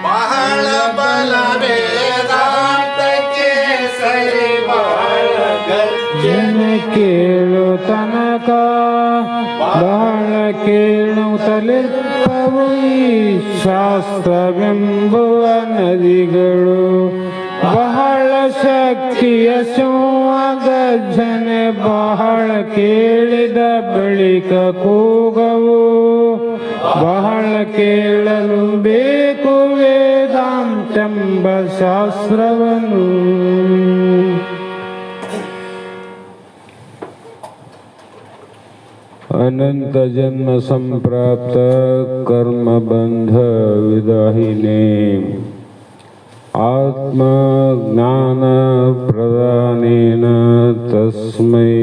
ಬಹಳ ಬಲ ವೇದಾಂತಕ್ಕೆ ಸರಿ ಬಹಳ ಜನ ಕೇಳು ತನಕ ಬಹಳ ಕೇಳುತ್ತಲಿಪ್ಪವು ಈ ಶಾಸ್ತ್ರವೆಂಬುವ ನದಿಗಳು ಬಹಳ ಶಕ್ತಿಯ ಗರ್ಜನೆ ಬಹಳ ಕೇಳಿದ ಬಳಿಕ ಕೂಗವು ಬಹಳ ಕೇಳಲು ಬೇಕು ವೇದಾಂತೆಂಬ ಶಾಸ್ತ್ರವನ್ನು. ಅನಂತ ಜನ್ಮ ಸಂಪ್ರಾಪ್ತ ಕರ್ಮ ಬಂಧ ವಿದಾಹಿನೇ ಆತ್ಮ ಜ್ಞಾನ ಪ್ರದಾನೇನ ತಸ್ಮೈ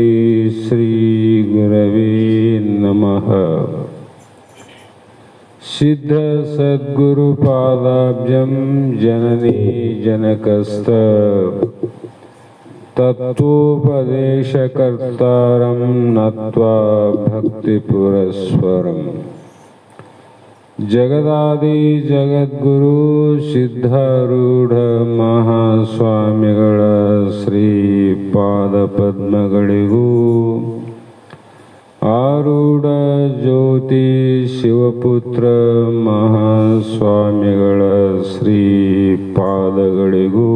ಶ್ರೀ ಗುರವೇ ನಮಃ. ಸಿದ್ಧ ಸದ್ಗುರು ಪಾದಾಬ್ಜಂ ಜನನೀ ಜನಕಸ್ಥ ತತ್ವೋಪದೇಶಕರ್ತಾರಂ ನತ್ವಾ ಭಕ್ತಿಪುರಸ್ವರಂ. ಜಗದಾದಿ ಜಗದ್ಗುರು ಸಿದ್ಧಾರೂಢ ಮಹಾಸ್ವಾಮಿಗಳ ಶ್ರೀ ಪಾದ ಪದ್ಮಗಳಿಗೂ ಆರೂಢ ಜ್ಯೋತಿ ಶಿವಪುತ್ರ ಮಹಾಸ್ವಾಮಿಗಳ ಶ್ರೀ ಪಾದಗಳಿಗೂ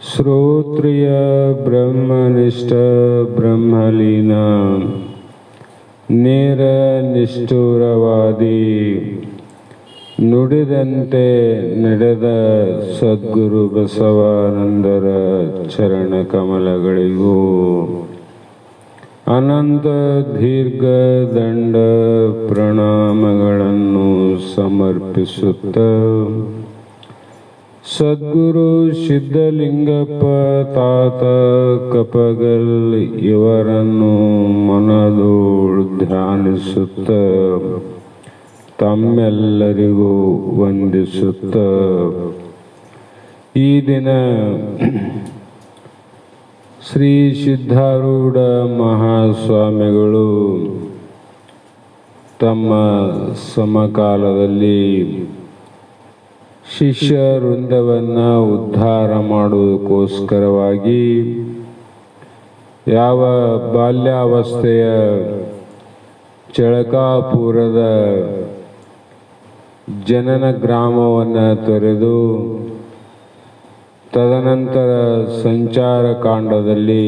ಶ್ರೋತ್ರಿಯ ಬ್ರಹ್ಮನಿಷ್ಠ ಬ್ರಹ್ಮಲೀನ ನೇರ ನಿಷ್ಠುರವಾದಿ ನುಡಿದಂತೆ ನಡೆದ ಸದ್ಗುರು ಬಸವಾನಂದರ ಚರಣ ಕಮಲಗಳಿಗೂ ಅನಂತ ದೀರ್ಘ ದಂಡ ಪ್ರಣಾಮಗಳನ್ನು ಸಮರ್ಪಿಸುತ್ತ ಸದ್ಗುರು ಸಿದ್ಧಲಿಂಗಪ್ಪ ತಾತ ಕಪಗಲ್ ಇವರನ್ನು ಮನದೋಳು ಧ್ಯಾನಿಸುತ್ತ ತಮ್ಮೆಲ್ಲರಿಗೂ ವಂದಿಸುತ್ತ ಈ ದಿನ ಶ್ರೀ ಸಿದ್ಧಾರೂಢ ಮಹಾಸ್ವಾಮಿಗಳು ತಮ್ಮ ಸಮಕಾಲದಲ್ಲಿ ಶಿಷ್ಯ ವೃಂದವನ್ನು ಉದ್ಧಾರ ಮಾಡುವುದಕ್ಕೋಸ್ಕರವಾಗಿ ಯಾವ ಬಾಲ್ಯಾವಸ್ಥೆಯ ಚಳಕಾಪುರದ ಜನನ ಗ್ರಾಮವನ್ನು ತೊರೆದು ತದನಂತರ ಸಂಚಾರ ಕಾಂಡದಲ್ಲಿ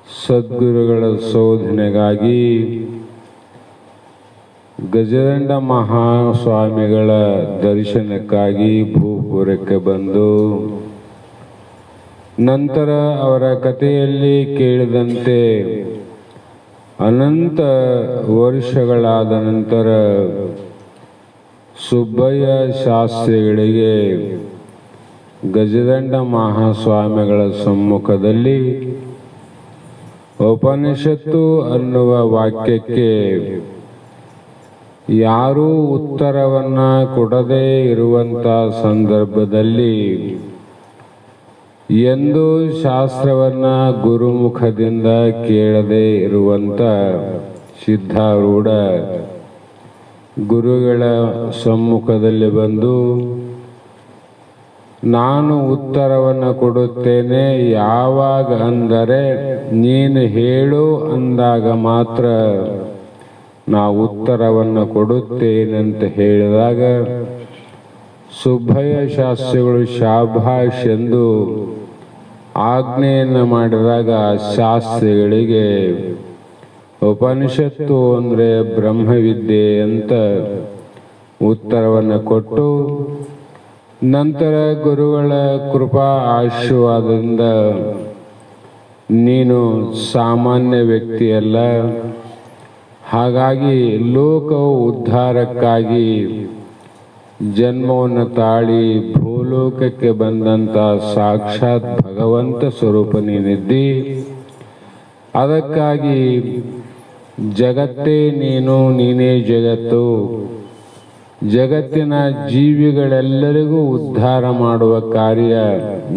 ಸದ್ಗುರುಗಳ ಶೋಧನೆಗಾಗಿ ಗಜದಂಡ ಮಹಾಸ್ವಾಮಿಗಳ ದರ್ಶನಕ್ಕಾಗಿ ಭೂಪುರಕ್ಕೆ ಬಂದು ನಂತರ ಅವರ ಕಥೆಯಲ್ಲಿ ಕೇಳಿದಂತೆ ಅನಂತ ವರ್ಷಗಳಾದ ನಂತರ ಸುಬ್ಬಯ್ಯ ಶಾಸ್ತ್ರಿಗಳಿಗೆ ಗಜದಂಡ ಮಹಾಸ್ವಾಮಿಗಳ ಸಮ್ಮುಖದಲ್ಲಿ ಉಪನಿಷತ್ತು ಅನ್ನುವ ವಾಕ್ಯಕ್ಕೆ ಯಾರೂ ಉತ್ತರವನ್ನು ಕೊಡದೇ ಇರುವಂಥ ಸಂದರ್ಭದಲ್ಲಿ ಎಂದು ಶಾಸ್ತ್ರವನ್ನು ಗುರುಮುಖದಿಂದ ಕೇಳದೇ ಇರುವಂಥ ಸಿದ್ಧಾರೂಢ ಗುರುಗಳ ಸಮ್ಮುಖದಲ್ಲಿ ಬಂದು ನಾನು ಉತ್ತರವನ್ನು ಕೊಡುತ್ತೇನೆ, ಯಾವಾಗ ಅಂದರೆ ನೀನು ಹೇಳು ಅಂದಾಗ ಮಾತ್ರ ನಾವು ಉತ್ತರವನ್ನು ಕೊಡುತ್ತೇನಂತ ಹೇಳಿದಾಗ ಸುಬ್ಬಯ್ಯ ಶಾಸ್ತ್ರಿಗಳು ಶಾಭಾಷ್ ಎಂದು ಆಜ್ಞೆಯನ್ನು ಮಾಡಿದಾಗ ಶಾಸ್ತ್ರಿಗಳಿಗೆ ಉಪನಿಷತ್ತು ಅಂದರೆ ಬ್ರಹ್ಮವಿದ್ಯೆ ಅಂತ ಉತ್ತರವನ್ನು ಕೊಟ್ಟು ನಂತರ ಗುರುಗಳ ಕೃಪಾ ಆಶೀರ್ವಾದದಿಂದ ನೀನು ಸಾಮಾನ್ಯ ವ್ಯಕ್ತಿಯಲ್ಲ, ಹಾಗಾಗಿ ಲೋಕವು ಉದ್ಧಾರಕ್ಕಾಗಿ ಜನ್ಮವನ್ನು ತಾಳಿ ಭೂಲೋಕಕ್ಕೆ ಬಂದಂಥ ಸಾಕ್ಷಾತ್ ಭಗವಂತ ಸ್ವರೂಪ ನೀನಿದ್ದಿ, ಅದಕ್ಕಾಗಿ ಜಗತ್ತೇ ನೀನು, ನೀನೇ ಜಗತ್ತು, ಜಗತ್ತಿನ ಜೀವಿಗಳೆಲ್ಲರಿಗೂ ಉದ್ಧಾರ ಮಾಡುವ ಕಾರ್ಯ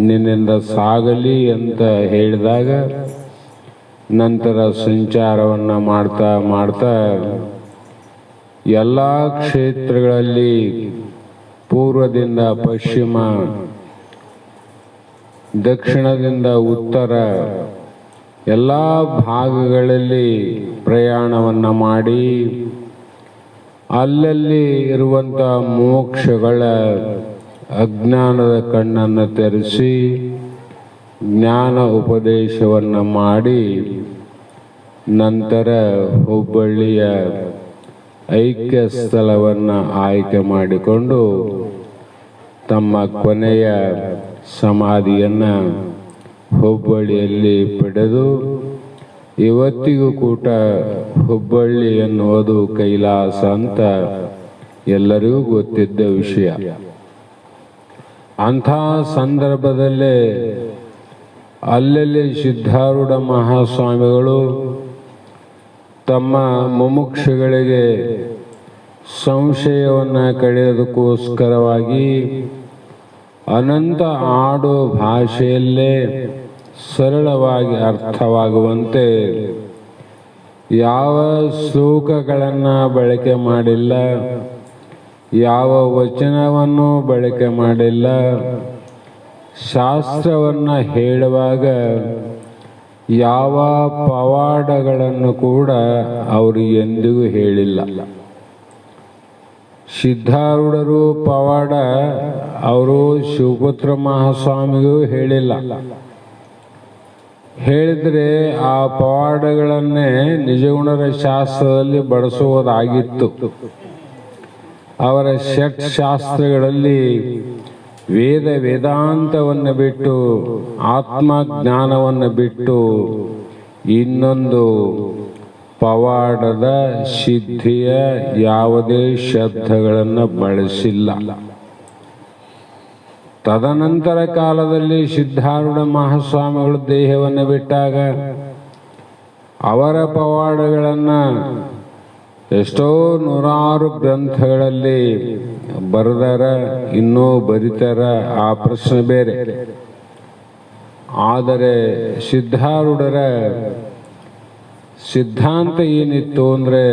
ನಿನ್ನಿಂದ ಸಾಗಲಿ ಅಂತ ಹೇಳಿದಾಗ ನಂತರ ಸಂಚಾರವನ್ನು ಮಾಡ್ತಾ ಮಾಡ್ತಾ ಎಲ್ಲ ಕ್ಷೇತ್ರಗಳಲ್ಲಿ ಪೂರ್ವದಿಂದ ಪಶ್ಚಿಮ, ದಕ್ಷಿಣದಿಂದ ಉತ್ತರ ಎಲ್ಲ ಭಾಗಗಳಲ್ಲಿ ಪ್ರಯಾಣವನ್ನು ಮಾಡಿ ಅಲ್ಲಲ್ಲಿ ಇರುವಂಥ ಮೋಕ್ಷಗಳ ಅಜ್ಞಾನದ ಕಣ್ಣನ್ನು ತೆರೆಸಿ ಜ್ಞಾನ ಉಪದೇಶವನ್ನು ಮಾಡಿ ನಂತರ ಹುಬ್ಬಳ್ಳಿಯ ಐಕ್ಯ ಸ್ಥಳವನ್ನು ಆಯ್ಕೆ ಮಾಡಿಕೊಂಡು ತಮ್ಮ ಕೊನೆಯ ಸಮಾಧಿಯನ್ನು ಹುಬ್ಬಳ್ಳಿಯಲ್ಲಿ ಪಡೆದು ಇವತ್ತಿಗೂ ಕೂಡ ಹುಬ್ಬಳ್ಳಿ ಎನ್ನುವುದು ಕೈಲಾಸ ಅಂತ ಎಲ್ಲರಿಗೂ ಗೊತ್ತಿದ್ದ ವಿಷಯ. ಅಂಥ ಸಂದರ್ಭದಲ್ಲೇ ಅಲ್ಲಲ್ಲಿ ಸಿದ್ಧಾರೂಢ ಮಹಾಸ್ವಾಮಿಗಳು ತಮ್ಮ ಮುಮುಕ್ಷುಗಳಿಗೆ ಸಂಶಯವನ್ನು ಕಳೆಯೋದಕ್ಕೋಸ್ಕರವಾಗಿ ಅನಂತ ಆಡೋ ಭಾಷೆಯಲ್ಲೇ ಸರಳವಾಗಿ ಅರ್ಥವಾಗುವಂತೆ ಯಾವ ಶ್ಲೋಕಗಳನ್ನು ಬಳಕೆ ಮಾಡಿಲ್ಲ, ಯಾವ ವಚನವನ್ನು ಬಳಕೆ ಮಾಡಿಲ್ಲ. ಶಾಸ್ತ್ರವನ್ನು ಹೇಳುವಾಗ ಯಾವ ಪವಾಡಗಳನ್ನು ಕೂಡ ಅವರು ಎಂದಿಗೂ ಹೇಳಿಲ್ಲ. ಸಿದ್ಧಾರೂಢರು ಪವಾಡ ಅವರು ಶಿವಪುತ್ರ ಮಹಾಸ್ವಾಮಿಗೂ ಹೇಳಿಲ್ಲ. ಹೇಳಿದರೆ ಆ ಪವಾಡಗಳನ್ನೇ ನಿಜಗುಣರ ಶಾಸ್ತ್ರದಲ್ಲಿ ಬಳಸುವುದಾಗಿತ್ತು. ಅವರ ಷಟ್ ಶಾಸ್ತ್ರಗಳಲ್ಲಿ ವೇದಾಂತವನ್ನು ಬಿಟ್ಟು ಆತ್ಮಜ್ಞಾನವನ್ನು ಬಿಟ್ಟು ಇನ್ನೊಂದು ಪವಾಡದ ಸಿದ್ಧಿಯ ಯಾವುದೇ ಶಬ್ದಗಳನ್ನು ಬಳಸಿಲ್ಲ. ತದನಂತರ ಕಾಲದಲ್ಲಿ ಸಿದ್ಧಾರೂಢ ಮಹಾಸ್ವಾಮಿಗಳು ದೇಹವನ್ನು ಬಿಟ್ಟಾಗ ಅವರ ಪವಾಡಗಳನ್ನು ಎಷ್ಟೋ ನೂರಾರು ಗ್ರಂಥಗಳಲ್ಲಿ ಬರೆದಾರ, ಇನ್ನೂ ಬರಿತಾರ, ಆ ಪ್ರಶ್ನೆ ಬೇರೆ. ಆದರೆ ಸಿದ್ಧಾರೂಢರ ಸಿದ್ಧಾಂತ ಏನಿತ್ತು ಅಂದರೆ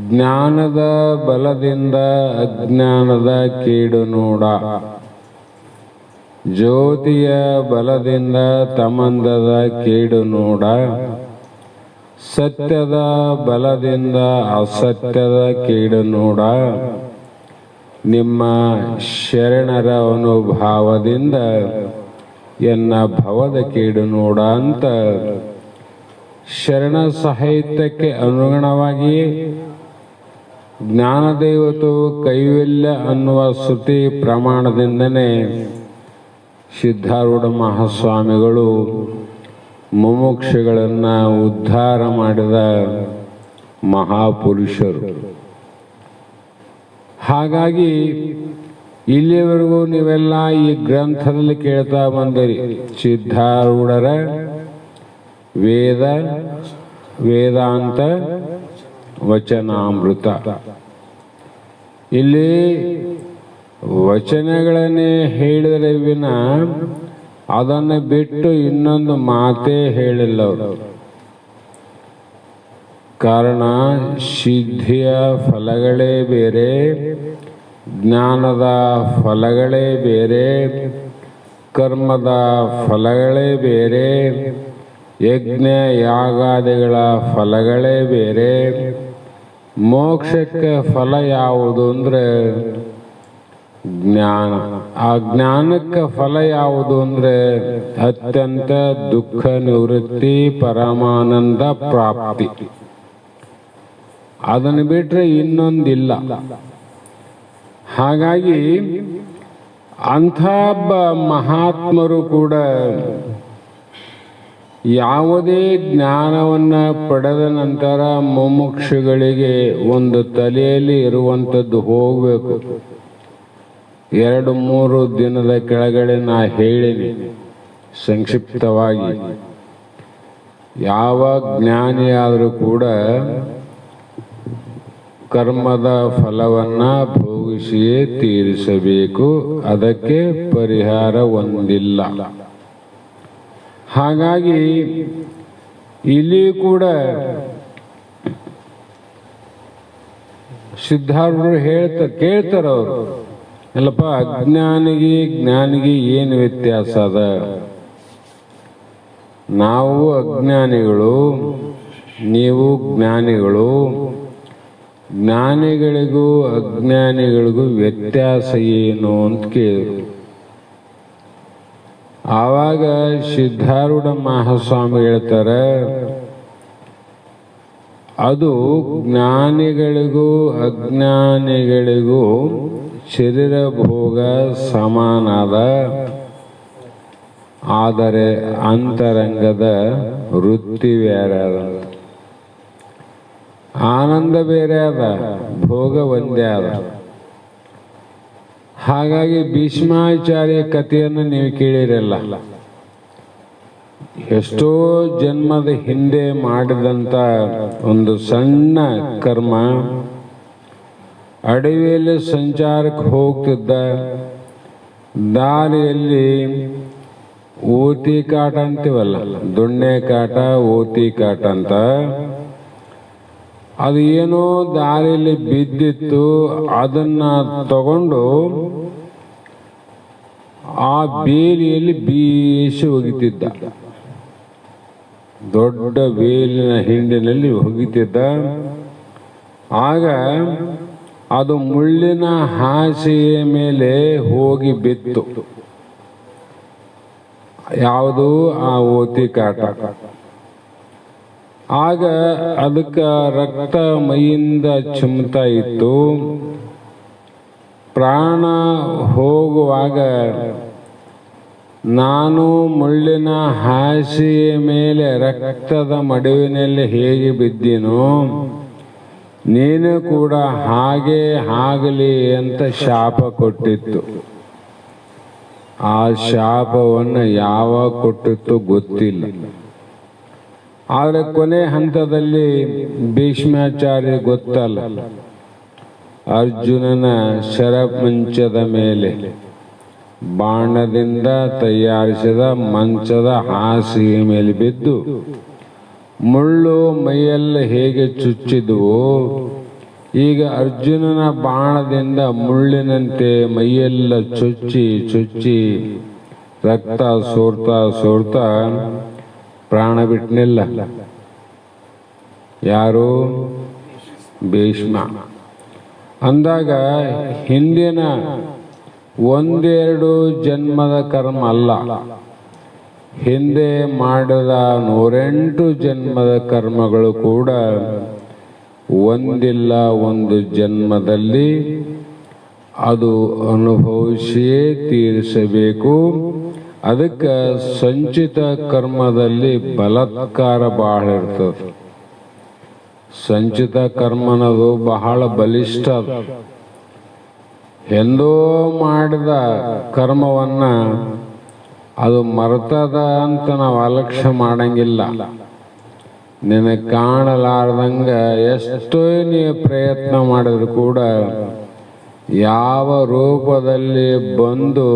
ಜ್ಞಾನದ ಬಲದಿಂದ ಅಜ್ಞಾನದ ಕೇಡು ನೋಡ, ಜ್ಯೋತಿಯ ಬಲದಿಂದ ತಮಂದದ ಕೇಡು ನೋಡ, ಸತ್ಯದ ಬಲದಿಂದ ಅಸತ್ಯದ ಕೇಡು ನೋಡ, ನಿಮ್ಮ ಶರಣರ ಅನುಭಾವದಿಂದ ಎನ್ನ ಭವದ ಕೇಡು ನೋಡ ಅಂತ ಶರಣ ಸಾಹಿತ್ಯಕ್ಕೆ ಅನುಗುಣವಾಗಿ ಜ್ಞಾನದೇವತು ಕೈವಲ್ಯ ಅನ್ನುವ ಶ್ರುತಿ ಪ್ರಮಾಣದಿಂದನೇ ಸಿದ್ಧಾರೂಢ ಮಹಾಸ್ವಾಮಿಗಳು ಮುಮುಕ್ಷುಗಳನ್ನು ಉದ್ಧಾರ ಮಾಡಿದ ಮಹಾಪುರುಷರು. ಹಾಗಾಗಿ ಇಲ್ಲಿವರೆಗೂ ನೀವೆಲ್ಲ ಈ ಗ್ರಂಥದಲ್ಲಿ ಕೇಳ್ತಾ ಬಂದಿರಿ, ಸಿದ್ಧಾರೂಢರ ವೇದಾಂತ ವಚನಾಮೃತ. ಇಲ್ಲಿ ವಚನಗಳನ್ನೇ ಹೇಳಿದರೆ ವಿನ ಅದನ್ನು ಬಿಟ್ಟು ಇನ್ನೊಂದು ಮಾತೇ ಹೇಳಿಲ್ಲ ಅವರು. ಕಾರಣ ಸಿದ್ಧಿಯ ಫಲಗಳೇ ಬೇರೆ, ಜ್ಞಾನದ ಫಲಗಳೇ ಬೇರೆ, ಕರ್ಮದ ಫಲಗಳೇ ಬೇರೆ, ಯಜ್ಞ ಯಾಗಾದಿಗಳ ಫಲಗಳೇ ಬೇರೆ. ಮೋಕ್ಷಕ್ಕೆ ಫಲ ಯಾವುದು ಅಂದರೆ ಜ್ಞಾನ. ಆ ಜ್ಞಾನಕ್ಕೆ ಫಲ ಯಾವುದು ಅಂದರೆ ಅತ್ಯಂತ ದುಃಖ ನಿವೃತ್ತಿ, ಪರಮಾನಂದ ಪ್ರಾಪ್ತಿ. ಅದನ್ನು ಬಿಟ್ಟರೆ ಇನ್ನೊಂದಿಲ್ಲ. ಹಾಗಾಗಿ ಅಂಥ ಮಹಾತ್ಮರು ಕೂಡ ಯಾವುದೇ ಜ್ಞಾನವನ್ನು ಪಡೆದ ನಂತರ ಮುಮುಕ್ಷುಗಳಿಗೆ ಒಂದು ತಲೆಯಲ್ಲಿ ಇರುವಂಥದ್ದು ಹೋಗಬೇಕು. 2-3 ದಿನದ ಕೆಳಗಡೆ ನಾ ಹೇಳಿನಿ ಸಂಕ್ಷಿಪ್ತವಾಗಿ. ಯಾವ ಜ್ಞಾನಿಯಾದರೂ ಕೂಡ ಕರ್ಮದ ಫಲವನ್ನು ಭೋಗಿಸಿಯೇ ತೀರಿಸಬೇಕು, ಅದಕ್ಕೆ ಪರಿಹಾರ ಒಂದಿಲ್ಲ. ಹಾಗಾಗಿ ಇಲ್ಲಿ ಕೂಡ ಸಿದ್ಧಾರೂಢರು ಕೇಳ್ತಾರ ಅವರು, ಅಲ್ಲಪ್ಪ ಅಜ್ಞಾನಿಗೆ ಜ್ಞಾನಿಗೆ ಏನು ವ್ಯತ್ಯಾಸ ಅದ? ನಾವು ಅಜ್ಞಾನಿಗಳು, ನೀವು ಜ್ಞಾನಿಗಳು, ಜ್ಞಾನಿಗಳಿಗೂ ಅಜ್ಞಾನಿಗಳಿಗೂ ವ್ಯತ್ಯಾಸ ಏನು ಅಂತ ಕೇಳಿದ್ರು. ಆವಾಗ ಸಿದ್ಧಾರೂಢ ಮಹಾಸ್ವಾಮಿ ಹೇಳ್ತಾರೆ, ಅದು ಜ್ಞಾನಿಗಳಿಗೂ ಅಜ್ಞಾನಿಗಳಿಗೂ ಶರೀರ ಭೋಗ ಸಮಾನದ, ಆದರೆ ಅಂತರಂಗದ ವೃತ್ತಿ ಬೇರೆ ಅದ, ಆನಂದ ಬೇರೆ ಅದ, ಭೋಗ ಒಂದೇ ಅದ. ಹಾಗಾಗಿ ಭೀಷ್ಮಾಚಾರ್ಯ ಕಥೆಯನ್ನು ನೀವು ಕೇಳಿರಲ್ಲ. ಎಷ್ಟೋ ಜನ್ಮದ ಹಿಂದೆ ಮಾಡಿದಂಥ ಒಂದು ಸಣ್ಣ ಕರ್ಮ, ಅಡವಿಯಲ್ಲಿ ಸಂಚಾರಕ್ಕೆ ಹೋಗ್ತಿದ್ದ, ದಾರಿಯಲ್ಲಿ ಓತಿ ಕಾಟ ಅಂತೀವಲ್ಲ, ದೊಣ್ಣೆ ಕಾಟ, ಓತಿ ಕಾಟ ಅಂತ, ಅದು ಏನೋ ದಾರಿಯಲ್ಲಿ ಬಿದ್ದಿತ್ತು. ಅದನ್ನ ತಗೊಂಡು ಆ ಬೇಲಿಯಲ್ಲಿ ಬೀಸಿ ಒಗಿತಿದ್ದ, ದೊಡ್ಡ ಬೇಲಿನ ಹಿಂಡಿನಲ್ಲಿ ಒಗಿತಿದ್ದ. ಆಗ ಅದು ಮುಳ್ಳಿನ ಹಾಸಿಗೆಯ ಮೇಲೆ ಹೋಗಿ ಬಿತ್ತು. ಯಾವುದು? ಆ ಓತಿ ಕಾಟ. ಆಗ ಅದಕ್ಕೆ ರಕ್ತ ಮೈಯಿಂದ ಚಿಮ್ತಾ ಇತ್ತು. ಪ್ರಾಣ ಹೋಗುವಾಗ ನಾನು ಮುಳ್ಳಿನ ಹಾಸಿಗೆಯ ಮೇಲೆ ರಕ್ತದ ಮಡುವಿನಲ್ಲಿ ಹೇಗೆ ಬಿದ್ದೀನೋ, ನೀನು ಕೂಡ ಹಾಗೆ ಆಗಲಿ ಅಂತ ಶಾಪ ಕೊಟ್ಟಿತ್ತು. ಆ ಶಾಪವನ್ನು ಯಾವಾಗ ಕೊಟ್ಟಿತ್ತು ಗೊತ್ತಿಲ್ಲ. ಆದರೆ ಕೊನೆ ಹಂತದಲ್ಲಿ ಭೀಷ್ಮಾಚಾರ್ಯ ಗೊತ್ತಲ್ಲ, ಅರ್ಜುನನ ಶರಮಂಚದ ಮೇಲೆ ಬಾಣದಿಂದ ತಯಾರಿಸಿದ ಮಂಚದ ಹಾಸಿಗೆ ಮೇಲೆ ಬಿದ್ದು ಮುಳ್ಳು ಮೈಯೆಲ್ಲ ಹೇಗೆ ಚುಚ್ಚಿದುವೋ, ಈಗ ಅರ್ಜುನನ ಬಾಣದಿಂದ ಮುಳ್ಳಿನಂತೆ ಮೈಯೆಲ್ಲ ಚುಚ್ಚಿ ಚುಚ್ಚಿ ರಕ್ತ ಸೋರ್ತಾ ಸೋರ್ತಾ ಪ್ರಾಣ ಬಿಟ್ನಿಲ್ಲ. ಯಾರು? ಭೀಷ್ಮ. ಅಂದಾಗ ಹಿಂದಿನ ಒಂದೆರಡು ಜನ್ಮದ ಕರ್ಮ ಅಲ್ಲ, ಹಿಂದೆ ಮಾಡಿದ 108 ಜನ್ಮದ ಕರ್ಮಗಳು ಕೂಡ ಒಂದಿಲ್ಲ ಒಂದು ಜನ್ಮದಲ್ಲಿ ಅದು ಅನುಭವಿಸಿಯೇ ತೀರಿಸಬೇಕು. ಅದಕ್ಕೆ ಸಂಚಿತ ಕರ್ಮದಲ್ಲಿ ಬಲಾತ್ಕಾರ ಬಹಳ ಇರ್ತದೆ. ಸಂಚಿತ ಕರ್ಮನದು ಬಹಳ ಬಲಿಷ್ಠ. ಎಂದೋ ಮಾಡಿದ ಕರ್ಮವನ್ನ ಅದು ಮರ್ತದ ಅಂತ ನಾವು ಅಲಕ್ಷ್ಯ ಮಾಡಂಗಿಲ್ಲ. ನಿನಗೆ ಕಾಣಲಾರ್ದಂಗ ಎಷ್ಟೋ ನೀವು ಪ್ರಯತ್ನ ಮಾಡಿದ್ರು ಕೂಡ ಯಾವ ರೂಪದಲ್ಲಿ ಬಂದು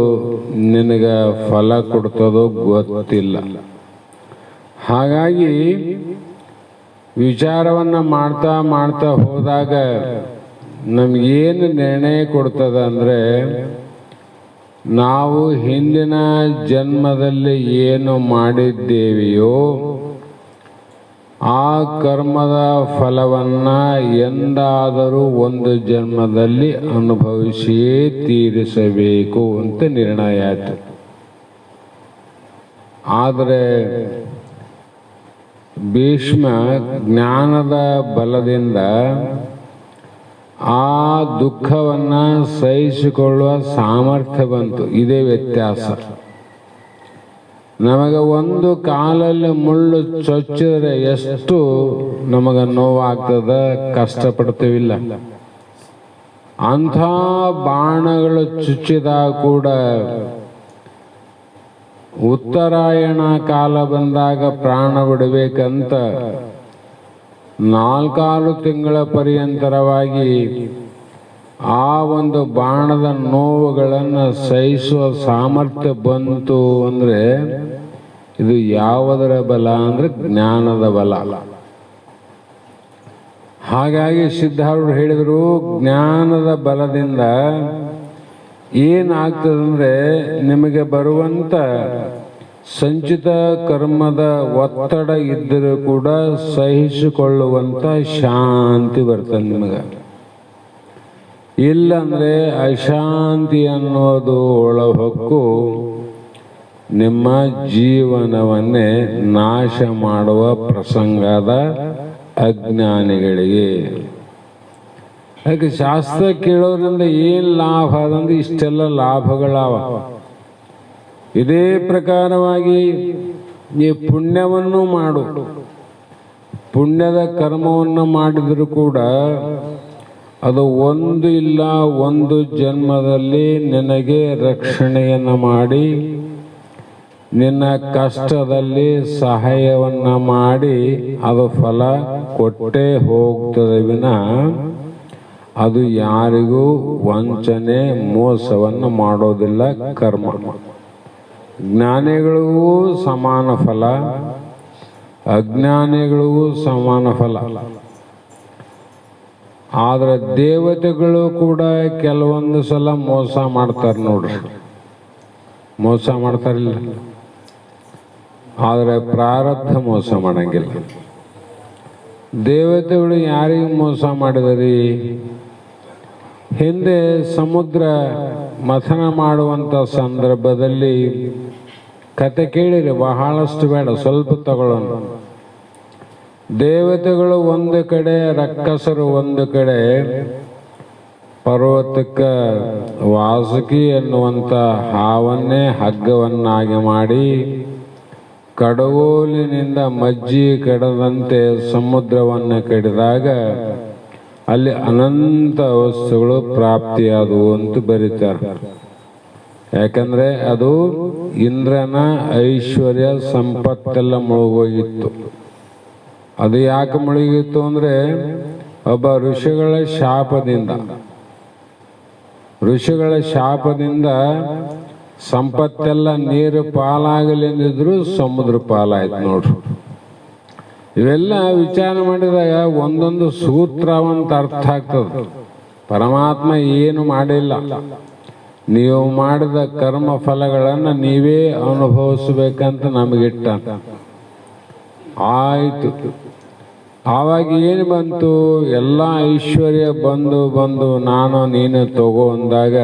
ನಿನಗೆ ಫಲ ಕೊಡ್ತದೋ ಗೊತ್ತಿಲ್ಲ. ಹಾಗಾಗಿ ವಿಚಾರವನ್ನ ಮಾಡ್ತಾ ಮಾಡ್ತಾ ಹೋದಾಗ ನಮಗೇನು ನಿರ್ಣಯ ಕೊಡ್ತದ ಅಂದರೆ, ನಾವು ಹಿಂದಿನ ಜನ್ಮದಲ್ಲಿ ಏನು ಮಾಡಿದ್ದೇವೆಯೋ ಆ ಕರ್ಮದ ಫಲವನ್ನ ಎಂದಾದರೂ ಒಂದು ಜನ್ಮದಲ್ಲಿ ಅನುಭವಿಸಿಯೇ ತೀರಿಸಬೇಕು ಅಂತ ನಿರ್ಣಯ ಆಯಿತು. ಆದರೆ ಭೀಷ್ಮ ಜ್ಞಾನದ ಬಲದಿಂದ ಆ ದುಃಖವನ್ನ ಸಹಿಸಿಕೊಳ್ಳುವ ಸಾಮರ್ಥ್ಯ ಬಂತು. ಇದೇ ವ್ಯತ್ಯಾಸ. ನಮಗೆ ಒಂದು ಕಾಲಲ್ಲಿ ಮುಳ್ಳು ಚೊಚ್ಚಿದ್ರೆ ಎಷ್ಟು ನಮಗೆ ನೋವಾಗ್ತದ, ಕಷ್ಟಪಡ್ತೀವಿಲ್ಲ. ಅಂಥ ಬಾಣಗಳು ಚುಚ್ಚಿದಾಗ ಕೂಡ ಉತ್ತರಾಯಣ ಕಾಲ ಬಂದಾಗ ಪ್ರಾಣ ಬಿಡಬೇಕಂತ 4 ತಿಂಗಳ ಪರ್ಯಂತರವಾಗಿ ಆ ಒಂದು ಬಾಣದ ನೋವುಗಳನ್ನು ಸಹಿಸುವ ಸಾಮರ್ಥ್ಯ ಬಂತು ಅಂದರೆ ಇದು ಯಾವುದರ ಬಲ ಅಂದರೆ ಜ್ಞಾನದ ಬಲ. ಹಾಗಾಗಿ ಸಿದ್ಧಾರೂಢರು ಹೇಳಿದರು, ಜ್ಞಾನದ ಬಲದಿಂದ ಏನಾಗ್ತದಂದ್ರೆ ನಿಮಗೆ ಬರುವಂಥ ಸಂಚಿತ ಕರ್ಮದ ಒತ್ತಡ ಇದ್ದರೂ ಕೂಡ ಸಹಿಸಿಕೊಳ್ಳುವಂಥ ಶಾಂತಿ ಬರ್ತದೆ ನಿಮಗೆ. ಇಲ್ಲಂದರೆ ಅಶಾಂತಿ ಅನ್ನೋದು ಒಳಹೊಕ್ಕು ನಿಮ್ಮ ಜೀವನವನ್ನೇ ನಾಶ ಮಾಡುವ ಪ್ರಸಂಗದ ಅಜ್ಞಾನಿಗಳಿಗೆ. ಅದಕ್ಕೆ ಶಾಸ್ತ್ರ ಕೇಳೋದ್ರಿಂದ ಏನು ಲಾಭ ಅದಂದ್ರೆ ಇಷ್ಟೆಲ್ಲ ಲಾಭಗಳಾವ. ಇದೇ ಪ್ರಕಾರವಾಗಿ ನೀ ಪುಣ್ಯವನ್ನು ಮಾಡು, ಪುಣ್ಯದ ಕರ್ಮವನ್ನು ಮಾಡಿದರೂ ಕೂಡ ಅದು ಒಂದು ಇಲ್ಲ ಒಂದು ಜನ್ಮದಲ್ಲಿ ನಿನಗೆ ರಕ್ಷಣೆಯನ್ನು ಮಾಡಿ ನಿನ್ನ ಕಷ್ಟದಲ್ಲಿ ಸಹಾಯವನ್ನು ಮಾಡಿ ಅದು ಫಲ ಕೊಟ್ಟೇ ಹೋಗ್ತದೆ ವಿನ ಅದು ಯಾರಿಗೂ ವಂಚನೆ ಮೋಸವನ್ನು ಮಾಡೋದಿಲ್ಲ ಕರ್ಮ. ಜ್ಞಾನಿಗಳಿಗೂ ಸಮಾನ ಫಲ, ಅಜ್ಞಾನಿಗಳಿಗೂ ಸಮಾನ ಫಲ. ಆದರೆ ದೇವತೆಗಳು ಕೂಡ ಕೆಲವೊಂದು ಸಲ ಮೋಸ ಮಾಡ್ತಾರೆ ನೋಡ್ರಿ, ಮೋಸ ಮಾಡ್ತಾರಿಲ್ಲ. ಆದರೆ ಪ್ರಾರಬ್ಧ ಮೋಸ ಮಾಡಂಗಿಲ್ಲ. ದೇವತೆಗಳು ಯಾರಿಗೆ ಮೋಸ ಮಾಡಿದರಿ? ಹಿಂದೆ ಸಮುದ್ರ ಮಥನ ಮಾಡುವಂಥ ಸಂದರ್ಭದಲ್ಲಿ ಕತೆ ಕೇಳಿರಿ, ಬಹಳಷ್ಟು ಬೇಡ, ಸ್ವಲ್ಪ ತಗೊಳ್ಳೋಣ. ದೇವತೆಗಳು ಒಂದು ಕಡೆ, ರಕ್ಕಸರು ಒಂದು ಕಡೆ ಪರ್ವತಕ್ಕೆ ವಾಸುಕಿ ಎನ್ನುವಂಥ ಹಾವನ್ನೇ ಹಗ್ಗವನ್ನಾಗಿ ಮಾಡಿ ಕಡಗೋಲಿನಿಂದ ಮಜ್ಜಿ ಕಡದಂತೆ ಸಮುದ್ರವನ್ನು ಕಡಿದಾಗ ಅಲ್ಲಿ ಅನಂತ ವಸ್ತುಗಳು ಪ್ರಾಪ್ತಿಯಾದವು ಅಂತ ಬರೀತಾರೆ. ಯಾಕಂದ್ರೆ ಅದು ಇಂದ್ರನ ಐಶ್ವರ್ಯ ಸಂಪತ್ತೆಲ್ಲ ಮುಳುಗೋಗಿತ್ತು. ಅದು ಯಾಕೆ ಮುಳುಗಿತ್ತು ಅಂದ್ರೆ ಒಬ್ಬ ಋಷಿಗಳ ಶಾಪದಿಂದ ಸಂಪತ್ತೆಲ್ಲ ನೀರು ಪಾಲಾಗಲೆಂದಿದ್ರು ಸಮುದ್ರ ಪಾಲಾಯ್ತು ನೋಡ್ರಿ. ಇವೆಲ್ಲ ವಿಚಾರ ಮಾಡಿದಾಗ ಒಂದೊಂದು ಸೂತ್ರವಂತ ಅರ್ಥ ಆಗ್ತದೆ. ಪರಮಾತ್ಮ ಏನು ಮಾಡಿಲ್ಲ, ನೀವು ಮಾಡಿದ ಕರ್ಮ ಫಲಗಳನ್ನು ನೀವೇ ಅನುಭವಿಸ್ಬೇಕಂತ ನಮಗಿಟ್ಟ. ಆಯಿತು, ಆವಾಗ ಏನು ಬಂತು? ಎಲ್ಲ ಐಶ್ವರ್ಯ ಬಂದು ನಾನು ನೀನು ತಗೋ ಅಂದಾಗ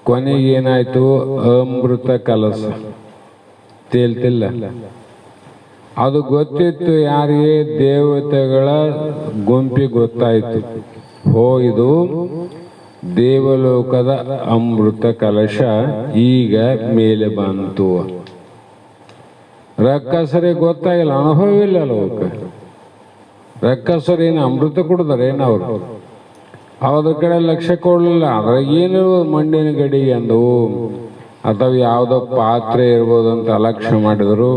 ಕೊನೆಗೇನಾಯ್ತು? ಅಮೃತ ಕಲಸ ತೇಲ್ತಿಲ್ಲ. ಅದು ಗೊತ್ತಿತ್ತು ಯಾರಿಗೆ? ದೇವತೆಗಳ ಗುಂಪಿಗೆ ಗೊತ್ತಾಯಿತು. ಇದು ದೇವಲೋಕದ ಅಮೃತ ಕಲಶ ಈಗ ಮೇಲೆ ಬಂತು. ರಕ್ಕಸರಿಗೆ ಗೊತ್ತಾಗಿಲ್ಲ, ಅನುಭವವಿಲ್ಲ ಅವಕ್ಕೆ. ರಕ್ಕಸರೇನು ಅಮೃತ ಕುಡ್ದಾರೇನು ಅವರು? ಅದ್ರ ಕಡೆ ಲಕ್ಷ್ಯ ಕೊಡಲಿಲ್ಲ. ಅದ್ರಾಗ ಏನು ಮಣ್ಣಿನ ಗಡಿ ಅಂದು ಅಥವಾ ಯಾವುದೋ ಪಾತ್ರೆ ಇರ್ಬೋದು ಅಂತ ಅಲಕ್ಷ್ಯ ಮಾಡಿದ್ರು.